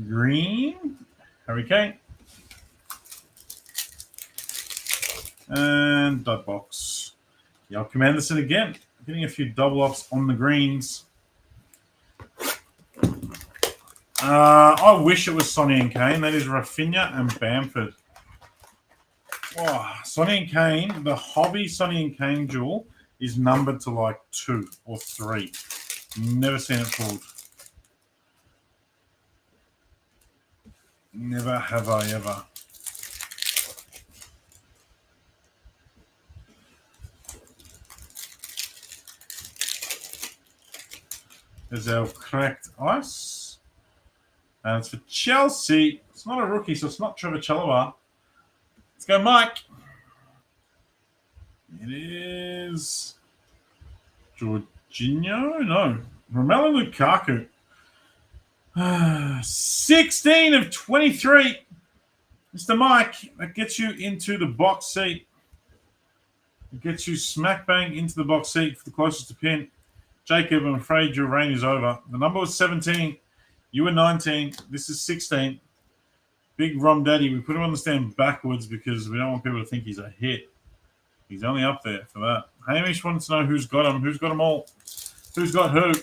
Green Harry Kane. And dot box. Joachim Anderson again. Getting a few double ups on the greens. I wish it was Sonny and Kane. That is Rafinha and Bamford. Oh, Sonny and Kane, the hobby Sonny and Kane duel is numbered to like 2 or 3. Never seen it pulled. Never have I ever. There's our cracked ice. And it's for Chelsea. It's not a rookie, so it's not Trevor Chalobah. Let's go, Mike. It is Jorginho? No. Romelu Lukaku. 16 of 23. Mr. Mike, that gets you into the box seat. It gets you smack bang into the box seat for the closest to pin. Jacob, I'm afraid your reign is over. The number was 17. You were 19. This is 16. Big Rom Daddy. We put him on the stand backwards because we don't want people to think he's a hit. He's only up there for that. Hamish wants to know who's got him. Who's got them all? Who's got who?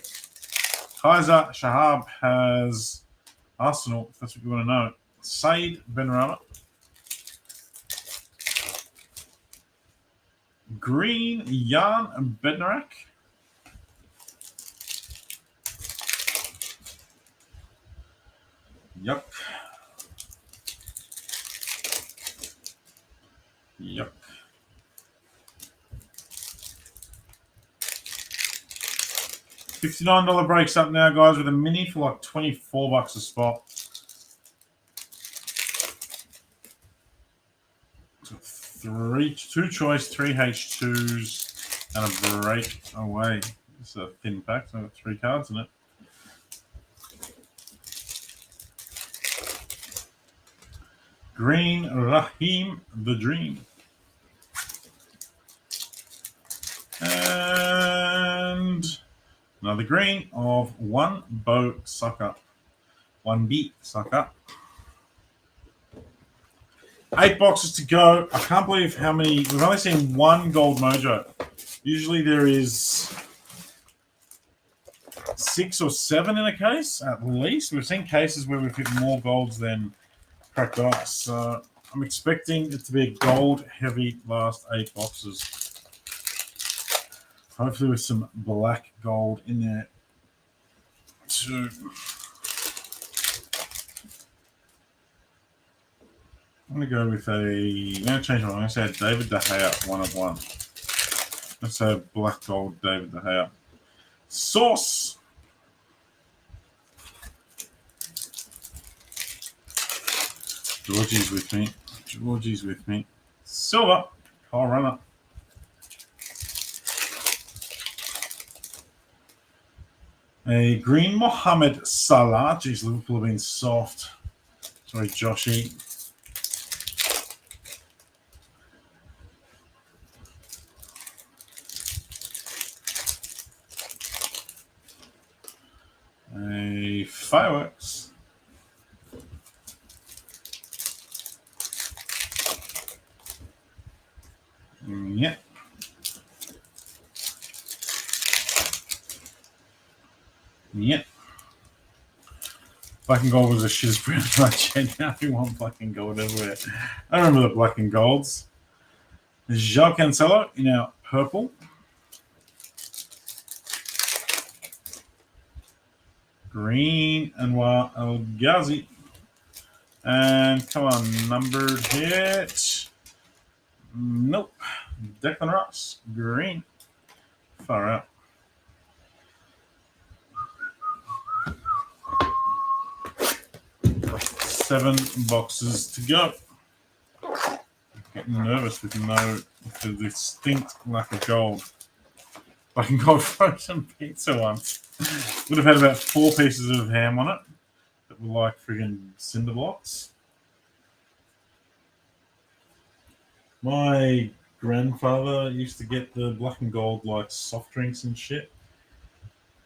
Kaiser Shahab has Arsenal, if that's what you want to know. Said Benrahma. Green Jan Bednarak. Yuck. Yuck. $59 breaks up now, guys, with a mini for like $24 a spot. So two choice, 3 H2s, and a break away. It's a thin pack, so 3 cards in it. Green Raheem the Dream. And another green of 1 Bo Sucker. 1B Sucker. 8 boxes to go. I can't believe how many. We've only seen 1 gold mojo. Usually there is 6 or 7 in a case, at least. We've seen cases where we've hit more golds than cracked ice. So I'm expecting it to be a gold-heavy last 8 boxes. Hopefully with some black gold in there too. I'm going to go with I'm going to change my mind. I'm going to say David De Gea, 1 of 1. Let's say black gold David De Gea. Sauce. Georgie's with me. Georgie's with me. Silver. Kyle Runner. A green Mohamed Salah. Jeez, Liverpool have been soft. Sorry, Joshy. A fireworks. Yeah. Yeah. Black and gold was a shit pretty much. Now we want black and gold everywhere. I remember the black and golds. João Cancelo in our purple. Green Anwar El Ghazi. And come on, numbered hit. Nope. Declan Rice. Green. Far out. Seven boxes to go. Getting nervous with the distinct lack of gold. I can go frozen pizza once. Would have had about 4 pieces of ham on it that were like friggin' cinder blocks. My grandfather used to get the black and gold like soft drinks and shit.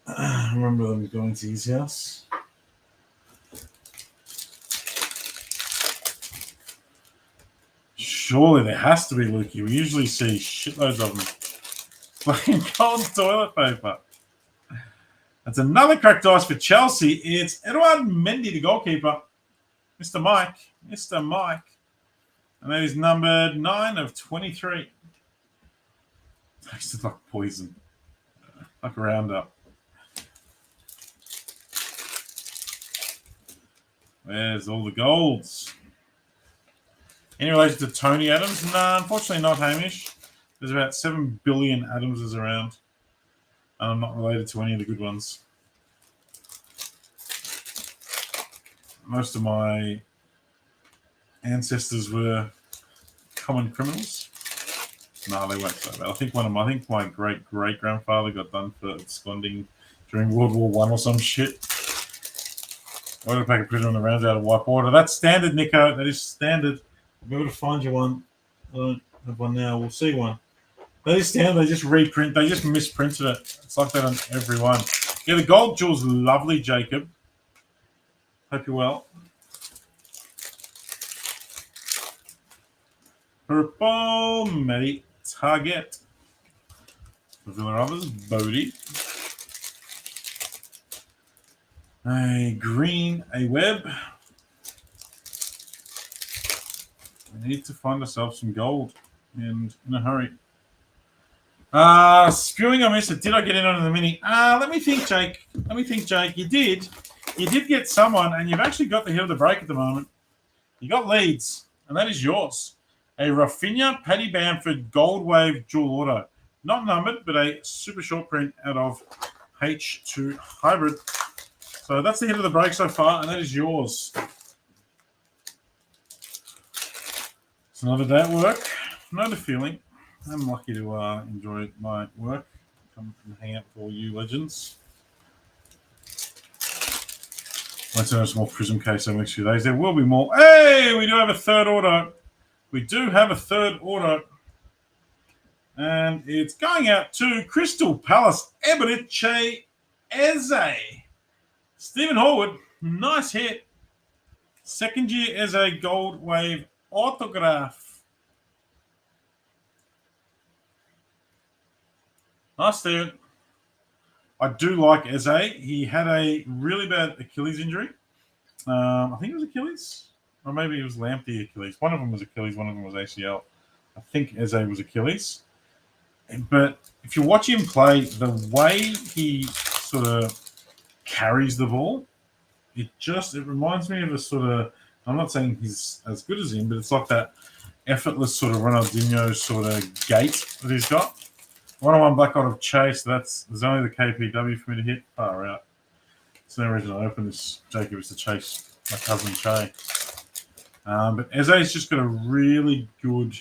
I remember them going to his house. Surely there has to be, Lukey. We usually see shitloads of them. Black and gold toilet paper. That's another cracked ice for Chelsea. It's Edouard Mendy, the goalkeeper. Mr. Mike. Mr. Mike. And that is numbered 9 of 23. Tasted like poison. Like a Roundup. There's all the golds. Any relation to Tony Adams? No, unfortunately not, Hamish. There's about 7 billion Adamses around. And I'm not related to any of the good ones. Most of my ancestors were common criminals. No, they weren't so bad. I think my great grandfather got done for absconding during World War One or some shit. I got a pack of Prizm on the rounds out of white water. That's standard, Nico. That is standard. I'll be able to find you one. I don't have one now. We'll see one. That is standard. They just reprint. They just misprinted it. It's like that on every one. Yeah, the gold jewel's lovely, Jacob. Hope you're well. Purple, Matty, Target. The Villa Others, Bodie. A green, a web. We need to find ourselves some gold and in a hurry. Spewing, I missed it. Did I get in on the mini? Let me think, Jake. You did. You did get someone, and you've actually got the hit of the break at the moment. You got Leeds, and that is yours. A Rafinha Paddy Bamford Gold Wave Dual Auto. Not numbered, but a super short print out of H2 Hybrid. So that's the hit of the break so far, and that is yours. It's another day at work. Another feeling. I'm lucky to enjoy my work. Come and hang out with all you legends. Let's have a small Prizm case over the next few days. There will be more. Hey, we do have a third auto. And it's going out to Crystal Palace, Eberiche Eze. Stephen Horwood, nice hit. Second year Eze Gold Wave autograph. Nice, Stephen. I do like Eze. He had a really bad Achilles injury. I think it was Achilles. Or maybe it was Lamptey Achilles. One of them was Achilles, one of them was ACL. I think Eze was Achilles. But if you watch him play, the way he sort of carries the ball, it reminds me of a sort of, I'm not saying he's as good as him, but it's like that effortless sort of Ronaldinho sort of gait that he's got. 101 Black out of Chase. There's only the KPW for me to hit. Far out. There's no reason I open this, Jacob, is to chase my cousin Che. But Eze's just got a really good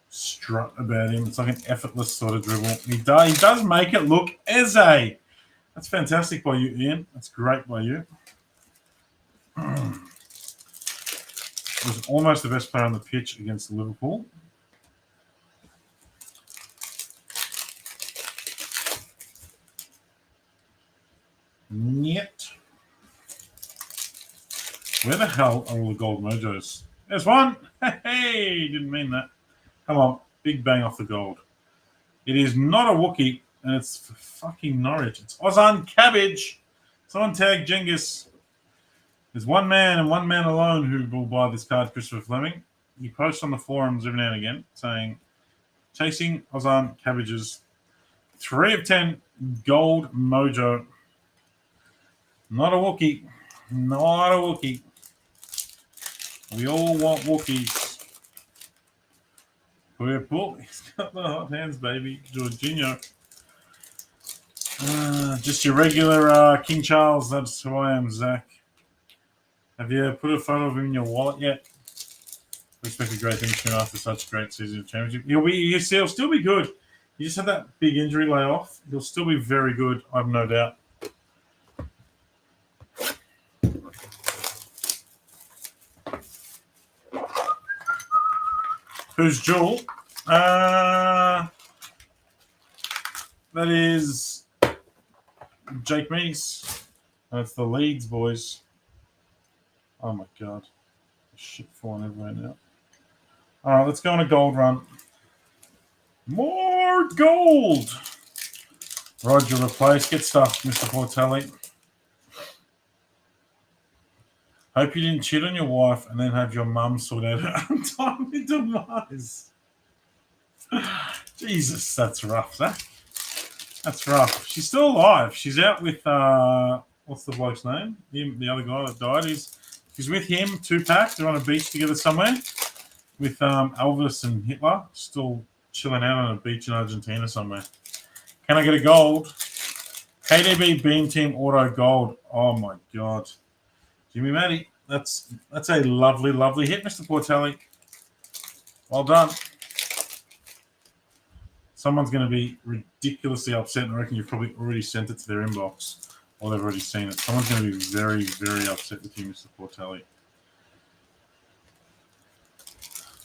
strut about him. It's like an effortless sort of dribble. He does make it look Eze. That's fantastic by you, Ian. That's great by you. He was almost the best player on the pitch against Liverpool. Yet. Where the hell are all the gold mojos? There's one. Hey, didn't mean that. Come on, big bang off the gold. It is not a Wookiee, and it's for fucking Norwich. It's Ozan Cabbage. Someone tag Genghis. There's one man and one man alone who will buy this card, Christopher Fleming. He posts on the forums every now and again saying, chasing Ozan Cabbage's 3 of 10 gold mojo. Not a Wookiee. Not a Wookiee. We all want Wookiees. Purple. He's got the hot hands, baby. Jorginho. Just your regular King Charles. That's who I am, Zach. Have you put a photo of him in your wallet yet? We expect a great thing soon after such a great season of championship. He'll still be good. You just had that big injury layoff. He'll still be very good, I've no doubt. Who's Jewel? That is Jake Meese. That's the Leeds boys. Oh my god. Shit falling everywhere now. Alright, let's go on a gold run. More gold! Roger replace. Get stuffed, Mr. Portelli. Hope you didn't cheat on your wife and then have your mum sort out her untimely demise. Jesus, that's rough, Zach. That's rough. She's still alive. She's out with, what's the bloke's name? The other guy that died. She's with him, 2-pack. They're on a beach together somewhere with Elvis and Hitler. Still chilling out on a beach in Argentina somewhere. Can I get a gold? KDB Beam Team Auto Gold. Oh, my God. Jimmy Matty. That's a lovely, lovely hit, Mr. Portelli. Well done. Someone's going to be ridiculously upset, and I reckon you've probably already sent it to their inbox, or they've already seen it. Someone's going to be very, very upset with you, Mr. Portelli.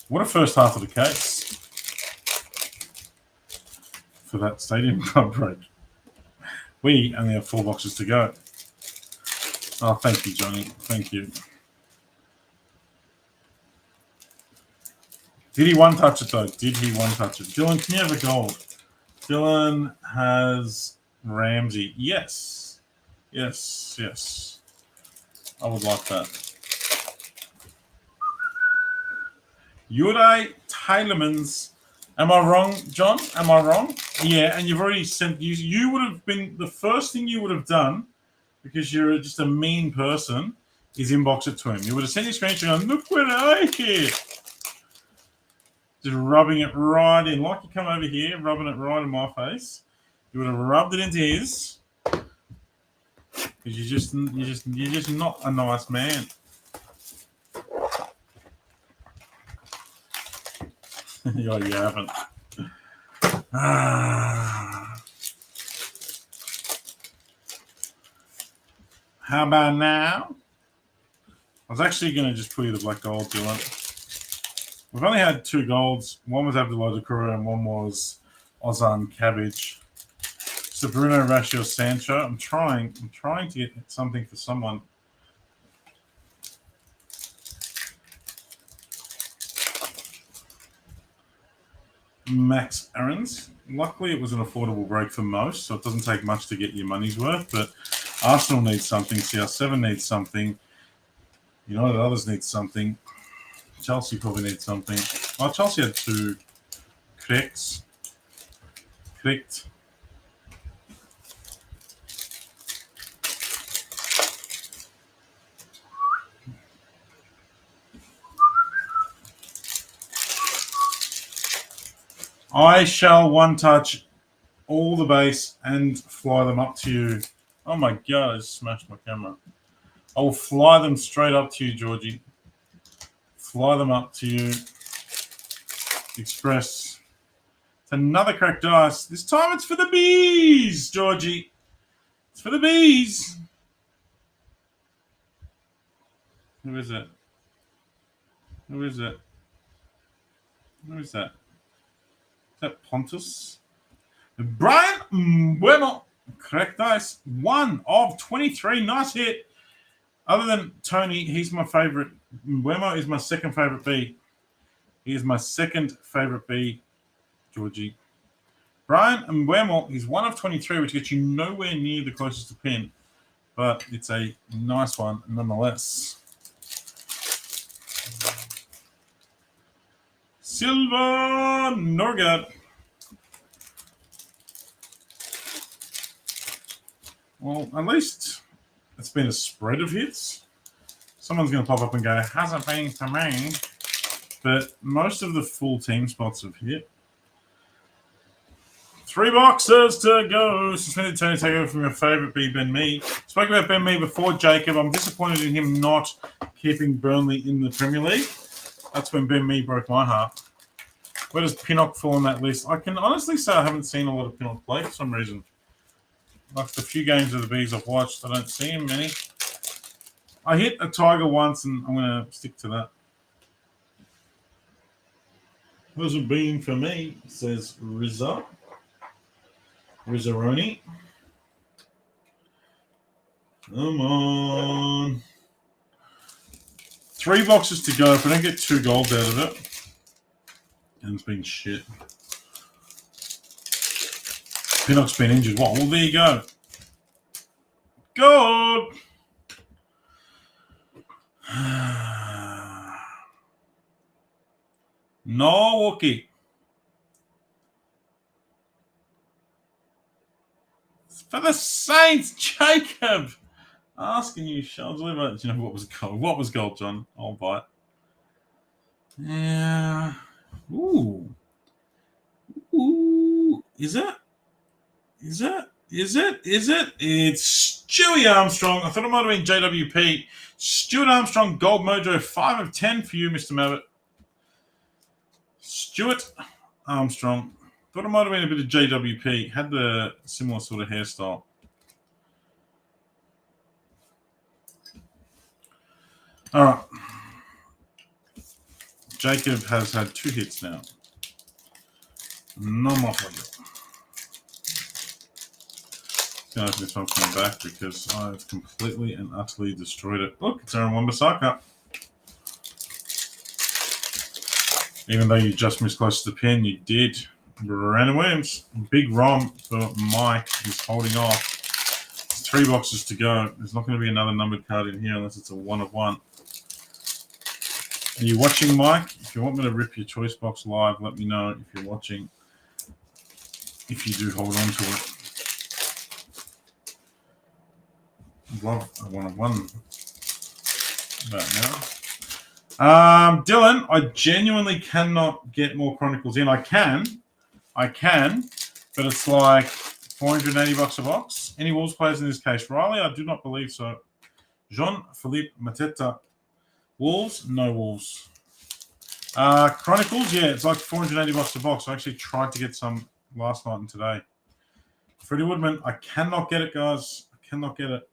What a first half of the case for that Stadium Club break. We only have 4 boxes to go. Oh, thank you, Johnny. Thank you. Did he one-touch it, though? Did he one-touch it? Dylan, can you have a gold? Dylan has Ramsey. Yes. Yes, yes. I would like that. Yuri Tielemans. Am I wrong, John? Am I wrong? Yeah, and you've already sent... You would have been... The first thing you would have done, because you're just a mean person, is inbox it to him. You would have sent your screenshot and look what I hit. Just rubbing it right in. Like you come over here, rubbing it right in my face. You would have rubbed it into his. Because you're just not a nice man. You haven't. How about now? I was actually going to just put you the black gold, Dylan. We've only had 2 golds. One was Abdullah Dakura and one was Ozan Cabbage. So Bruno Rashio Sancho. I'm trying to get something for someone. Max Aarons. Luckily, it was an affordable break for most, so it doesn't take much to get your money's worth. But Arsenal needs something. CR7 needs something. United others need something. Chelsea probably needs something. Oh, Chelsea had 2 corrects. Correct. I shall one-touch all the base and fly them up to you. Oh my god, I just smashed my camera. I will fly them straight up to you, Georgie. Fly them up to you. Express. It's another cracked dice. This time it's for the bees, Georgie. It's for the bees. Who is it? Who is it? Who is that? Is that Pontus? Brian Mbeumo. Correct dice. 1 of 23. Nice hit. Other than Tony, he's my favourite. Mbeumo is my second favourite B. He is my second favourite B, Georgie. Brian Mbeumo is 1 of 23, which gets you nowhere near the closest to pin. But it's a nice one nonetheless. Silva Norgard. Well, at least it's been a spread of hits. Someone's going to pop up and go, hasn't been to me. But most of the full team spots have hit. 3 boxes to go. Suspended turn to take over from your favourite B, Ben Mee. Spoke about Ben Mee before, Jacob. I'm disappointed in him not keeping Burnley in the Premier League. That's when Ben Mee broke my heart. Where does Pinnock fall on that list? I can honestly say I haven't seen a lot of Pinnock play for some reason. Like the few games of the Bees I've watched, I don't see him many. I hit a Tiger once, and I'm going to stick to that. Hasn't been for me, says Rizza. Rizzaroni. Come on. 3 boxes to go. If I don't get 2 gold out of it, and it's been shit. Pinnock's been injured. Well, there you go. Gold. No, okay. For the Saints, Jacob. Asking you, Sean. Do you know what was gold? What was gold, John? I'll buy it. Yeah. Ooh. Ooh. Is it? Is it? Is it? Is it? It's Stewie Armstrong. I thought it might have been JWP. Stuart Armstrong, Gold Mojo, 5 of 10 for you, Mr. Mabbott. Stuart Armstrong. Thought it might have been a bit of JWP. Had the similar sort of hairstyle. All right. Jacob has had 2 hits now. No more for you. I'm going to open this one from the back because I've completely and utterly destroyed it. Look, it's Aaron Wan-Bissaka. Even though you just missed close to the pin, you did. Brandon Williams. Big ROM for Mike. He's holding off. 3 boxes to go. There's not going to be another numbered card in here unless it's a 1 of 1. Are you watching, Mike? If you want me to rip your choice box live, let me know if you're watching. If you do hold on to it. Love a 1 of 1 about now. Dylan, I genuinely cannot get more Chronicles in. I can, but it's like $480 a box. Any Wolves players in this case? Riley, I do not believe so. Jean-Philippe Mateta. Wolves? No Wolves. Chronicles, yeah, it's like $480 a box. I actually tried to get some last night and today. Freddie Woodman, I cannot get it, guys. I cannot get it.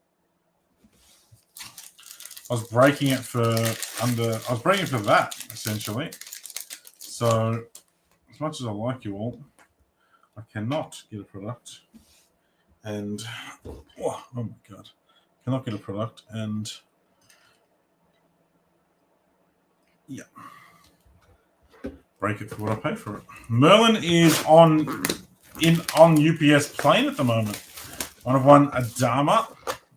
I was breaking it for that, essentially. So, as much as I like you all, I cannot get a product. And, oh my God. Cannot get a product. And, yeah. Break it for what I pay for it. Merlin is on UPS plane at the moment. 1 of 1 Adama.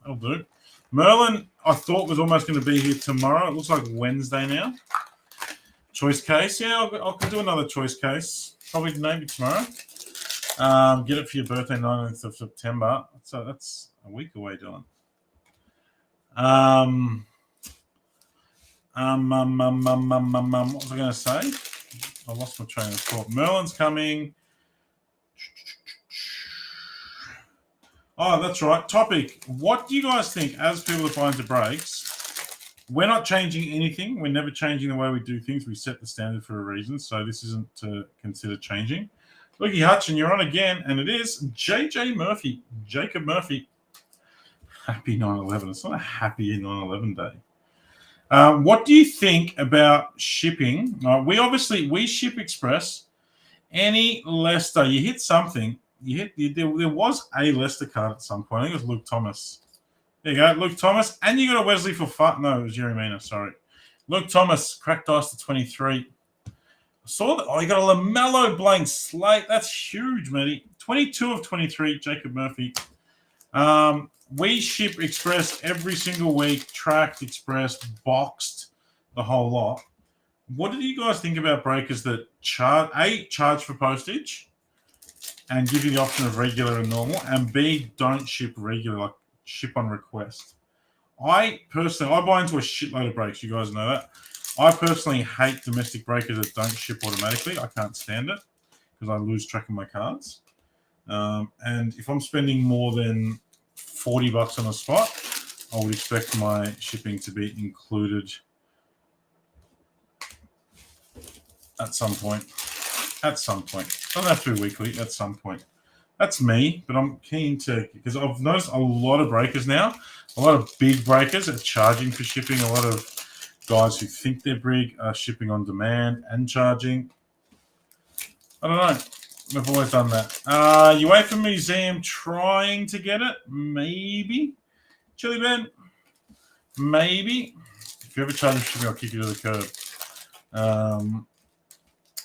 That'll do. Merlin, I thought was almost going to be here tomorrow. It looks like Wednesday now. Choice case. Yeah, I'll do another choice case. Probably maybe tomorrow. Get it for your birthday, 19th of September. So that's a week away, Dylan. What was I going to say? I lost my train of thought. Merlin's coming. Oh, that's right. Topic. What do you guys think as people are buying into breaks? We're not changing anything. We're never changing the way we do things. We set the standard for a reason. So this isn't to consider changing. Looky Hutchin, you're on again. And it is JJ Murphy. Jacob Murphy. Happy 9/11. It's not a happy 9/11 day. What do you think about shipping? We ship express. Any Leicester, you hit something. There was a Leicester card at some point. I think it was Luke Thomas. There you go, Luke Thomas. And you got a Wesley for fun. No, it was Jerry Mina, sorry. Luke Thomas, cracked ice to 23. I saw that. Oh, you got a LaMelo blank slate. That's huge, matey. 22 of 23, Jacob Murphy. We ship express every single week, tracked, expressed, boxed, the whole lot. What do you guys think about breakers that charge for postage and give you the option of regular and normal, and B, don't ship regular, like ship on request? I buy into a shitload of breaks. You guys know that. I personally hate domestic breakers that don't ship automatically. I can't stand it because I lose track of my cards. And if I'm spending more than $40 on a spot, I would expect my shipping to be included at some point. At some point. Doesn't have to be weekly, at some point. That's me, but I'm keen to, because I've noticed a lot of breakers now, a lot of big breakers are charging for shipping. A lot of guys who think they're big are shipping on demand and charging. I don't know. We've always done that. UEFA Museum trying to get it? Maybe. Chili Ben? Maybe. If you ever charge for shipping, I'll kick you to the curb.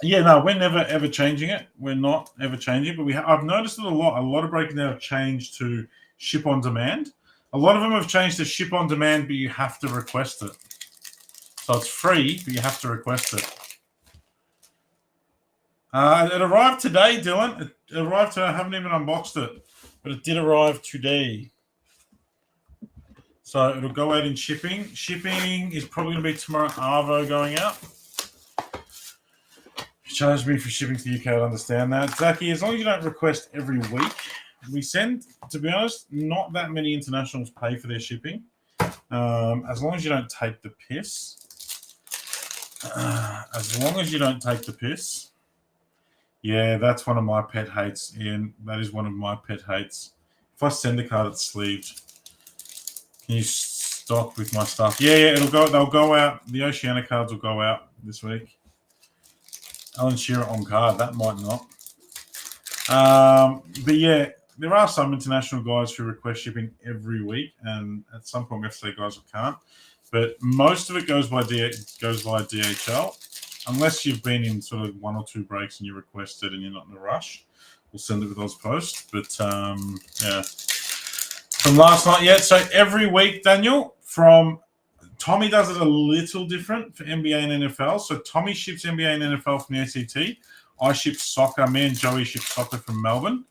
Yeah, no, we're never ever changing it. We're not ever changing, but I've noticed it a lot. A lot of breakers now have changed to ship on demand. A lot of them have changed to ship on demand, but you have to request it. So it's free, but you have to request it. It arrived today, Dylan. It arrived today. I haven't even unboxed it, but it did arrive today. So it'll go out in shipping. Shipping is probably going to be tomorrow. Arvo going out. Charge me for shipping to the UK, I understand that. Zachy, as long as you don't request every week, we send, to be honest, not that many internationals pay for their shipping. As long as you don't take the piss. As long as you don't take the piss. Yeah, that's one of my pet hates, Ian. That is one of my pet hates. If I send a card that's sleeved, can you stock with my stuff? Yeah, it'll go. They'll go out. The Oceania cards will go out this week. Alan Shearer on card. That might not. But yeah, there are some international guys who request shipping every week, and at some point we have to say guys who can't. But most of it goes by DHL, unless you've been in sort of one or two breaks and you request it and you're not in a rush. We'll send it with Ozpost. But yeah, from last night, yeah. So every week, Daniel, from Tommy does it a little different for NBA and NFL. So Tommy ships NBA and NFL from the ACT. I ship soccer. Me and Joey ship soccer from Melbourne.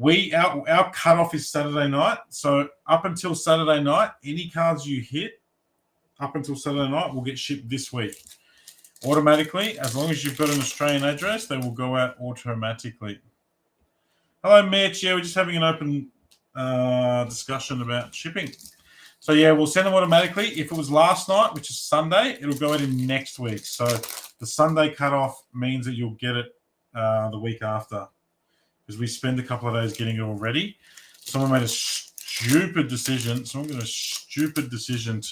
Our cutoff is Saturday night. So up until Saturday night, any cards you hit up until Saturday night will get shipped this week. Automatically, as long as you've got an Australian address, they will go out automatically. Hello, Mitch. Yeah, we're just having an open discussion about shipping. So, yeah, we'll send them automatically. If it was last night, which is Sunday, it'll go out in next week. So, the Sunday cutoff means that you'll get it the week after because we spend a couple of days getting it all ready. Someone made a stupid decision. To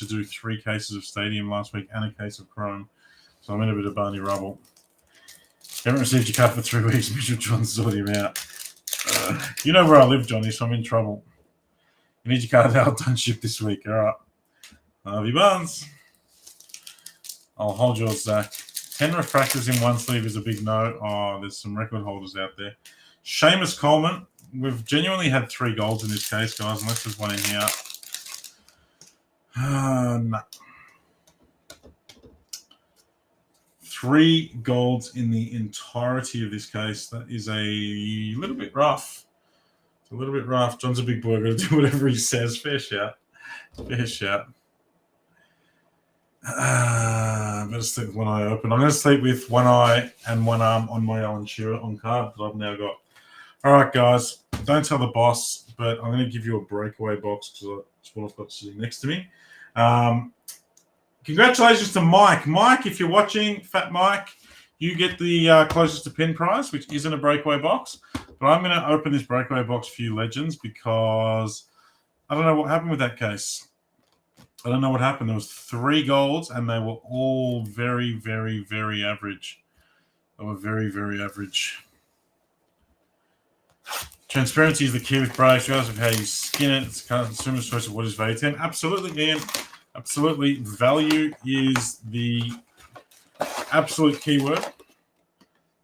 do 3 cases of Stadium last week and a case of Chrome. So, I'm in a bit of Barney rubble. Haven't received your card for 3 weeks. Mitchell John sorted him out. You know where I live, Johnny, so I'm in trouble. You need your card out. Don't ship this week. All right. Harvey Barnes. I'll hold yours, Zach. 10 refractors in one sleeve is a big no. Oh, there's some record holders out there. Seamus Coleman. We've genuinely had 3 golds in this case, guys, unless there's one in here. No. 3 golds in the entirety of this case. That is a little bit rough. It's a little bit rough. John's a big boy. Got to do whatever he says. Fair shout. Fair shout. I'm going to sleep with one eye open. I'm going to sleep with one eye and one arm on my Alan Shearer on card that I've now got. All right, guys. Don't tell the boss, but I'm going to give you a breakaway box because that's what I've got sitting next to me. Congratulations to Mike. Mike, if you're watching, Fat Mike, you get the closest to pin prize, which isn't a breakaway box. But I'm going to open this breakaway box for you legends because I don't know what happened with that case. I don't know what happened. There was 3 golds, and they were all very, very, very average. They were very, very average. Transparency is the key with breaks, regardless of how you skin it. It's kind of consumer's choice of what is value to them. Absolutely, Ian. Absolutely. Value is the absolute keyword.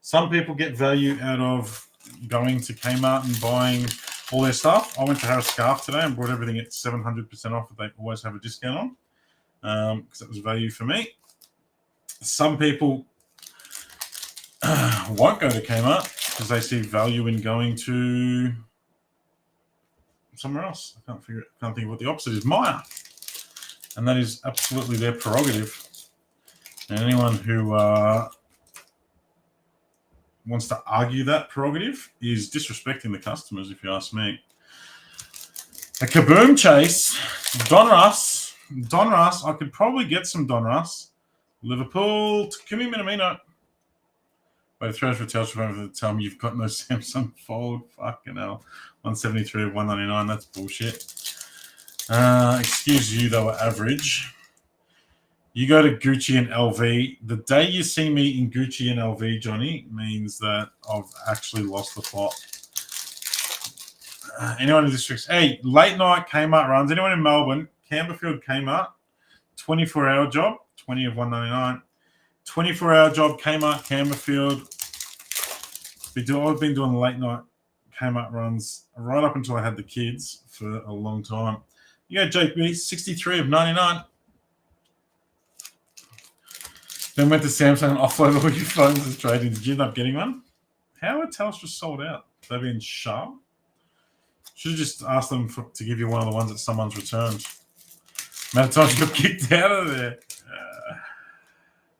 Some people get value out of going to Kmart and buying all their stuff. I went to Harris Scarf today and bought everything at 700% off that they always have a discount on because that was value for me. Some people won't go to Kmart because they see value in going to somewhere else. I can't think of what the opposite is. Maya. And that is absolutely their prerogative. And anyone who wants to argue that prerogative is disrespecting the customers, if you ask me. A Kaboom Chase. Donruss. I could probably get some Donruss. Liverpool. Kimi Minamino. Wait, throws for Telstra over the time you've got no Samsung Fold. Fucking hell. 173 of 199. That's bullshit. Excuse you, they were average. You go to Gucci and LV. The day you see me in Gucci and LV, Johnny, means that I've actually lost the plot. Anyone in districts? Hey, late night Kmart runs. Anyone in Melbourne? Camberfield Kmart. 24-hour job. 20 of 199. 24-hour job Kmart Camberfield. I've been doing late night Kmart runs right up until I had the kids for a long time. You go, Jake B. 63 of 99. Then went to Samsung and offloaded all your phones as trading. Did you end up getting one? How are Telstra sold out? They've been sharp. Should have just asked them to give you one of the ones that someone's returned. Amount of times you got kicked out of there.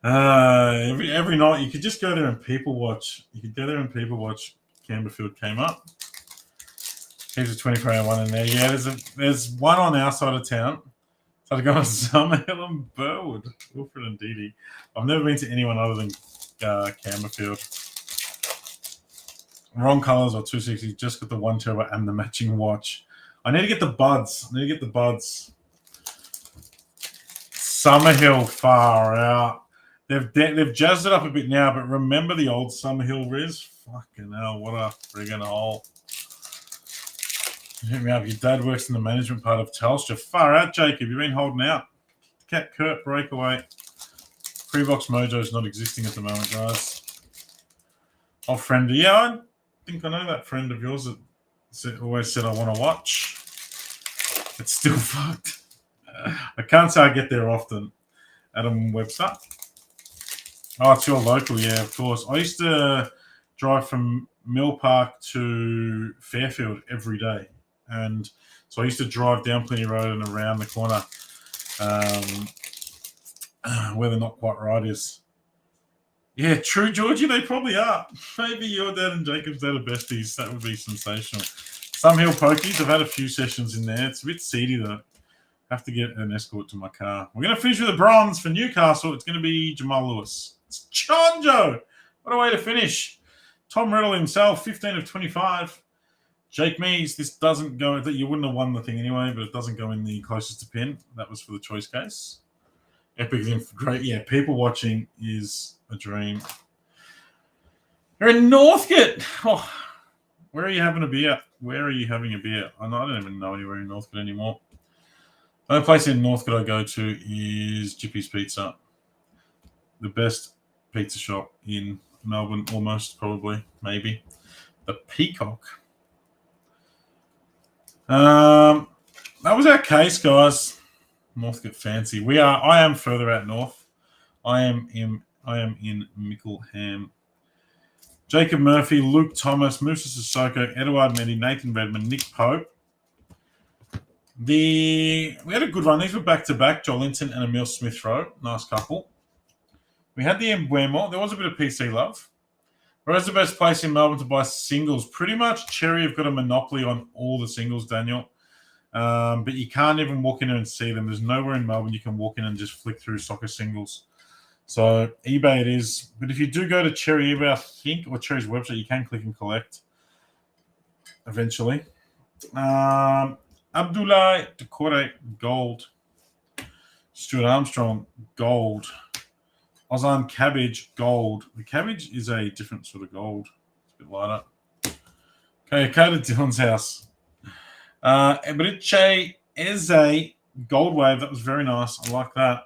Every night you could just go there and people watch. You could go there and people watch. Camberfield came up. Here's a 24-hour one in there. Yeah, there's one on our side of town. So I'd go on Summerhill and Burwood. Wilfred and Didi. I've never been to anyone other than Camberfield. Wrong colours or 260. Just got the 1 turbo and the matching watch. I need to get the buds. Summerhill far out. They've jazzed it up a bit now, but remember the old Summerhill Riz? Fucking hell, what a friggin' hole. Hit me up. Your dad works in the management part of Telstra. Far out, Jacob. You've been holding out. Cat Kurt breakaway. Pre-box mojo is not existing at the moment, guys. Old friend. Yeah, I think I know that friend of yours that always said I want to watch. It's still fucked. I can't say I get there often. Adam Webster. Oh, it's your local, yeah, of course. I used to drive from Mill Park to Fairfield every day. And so I used to drive down Plenty Road and around the corner where the Not Quite Right is. Yeah, true, Georgie. They probably are. Maybe your dad and Jacob's dad are besties. That would be sensational. Some Hill Pokies. I've had a few sessions in there. It's a bit seedy, though. Have to get an escort to my car. We're going to finish with a bronze for Newcastle. It's going to be Jamal Lewis. It's Chonjo. What a way to finish. Tom Riddle himself, 15 of 25. Jake Mees, this doesn't go. You wouldn't have won the thing anyway, but it doesn't go in the closest to pin. That was for the choice case. Epic is great. Yeah, people watching is a dream. You're in Northcote. Oh, where are you having a beer? Where are you having a beer? I don't even know anywhere in Northcote anymore. The only place in Northcote I go to is Jippy's Pizza. The best pizza shop in Melbourne, almost, probably, maybe. The Peacock. That was our case, guys. Northcote fancy. I am further out north. I am in Mickleham. Jacob Murphy, Luke Thomas, Musa Sissoko, Edouard Mendy, Nathan Redmond, Nick Pope. We had a good run. These were back-to-back, Joelinton and Emil Smith-Rowe. Nice couple. We had the Mbwemo. There was a bit of PC love. Whereas the best place in Melbourne to buy singles? Pretty much Cherry have got a monopoly on all the singles, Daniel. But you can't even walk in there and see them. There's nowhere in Melbourne you can walk in and just flick through soccer singles. So eBay it is. But if you do go to Cherry eBay, I think, or Cherry's website, you can click and collect eventually. Abdullah Decore, gold. Stuart Armstrong, gold. Ozan Cabbage, gold. The cabbage is a different sort of gold. It's a bit lighter. Okay, to Dylan's house. Eberiche Eze, gold wave. That was very nice. I like that.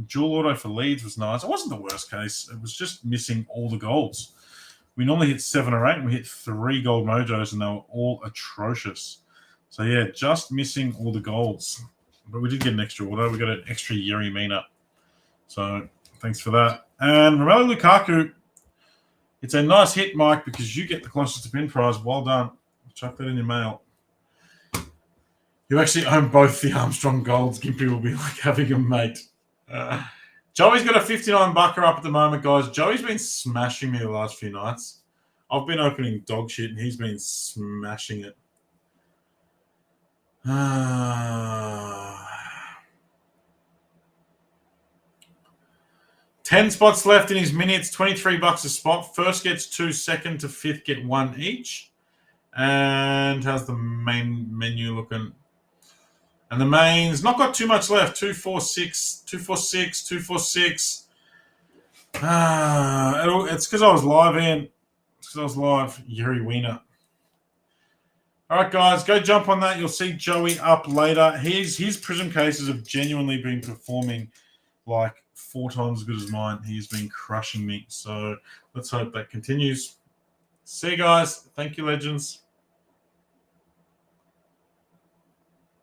Dual auto for Leeds was nice. It wasn't the worst case. It was just missing all the golds. We normally hit 7 or 8, and we hit 3 gold mojos, and they were all atrocious. So, yeah, just missing all the golds. But we did get an extra auto. We got an extra Yuri Mina. So, thanks for that. And Romelu Lukaku, it's a nice hit, Mike, because you get the closest to pin prize. Well done. Chuck that in your mail. You actually own both the Armstrong Golds. Gimpy will be like having a mate. Joey's got a 59 bucker up at the moment, guys. Joey's been smashing me the last few nights. I've been opening dog shit, and he's been smashing it. 10 spots left in his mini. It's 23 bucks a spot. First gets 2, second to fifth get 1 each. And how's the main menu looking? And the main's not got too much left. 246, 246, 246. It's because I was live, Ian. It's because I was live. Yuri Wiener. All right, guys, go jump on that. You'll see Joey up later. His Prizm cases have genuinely been performing like 4 times as good as mine. He's been crushing me. So let's hope that continues. See you guys. Thank you, legends.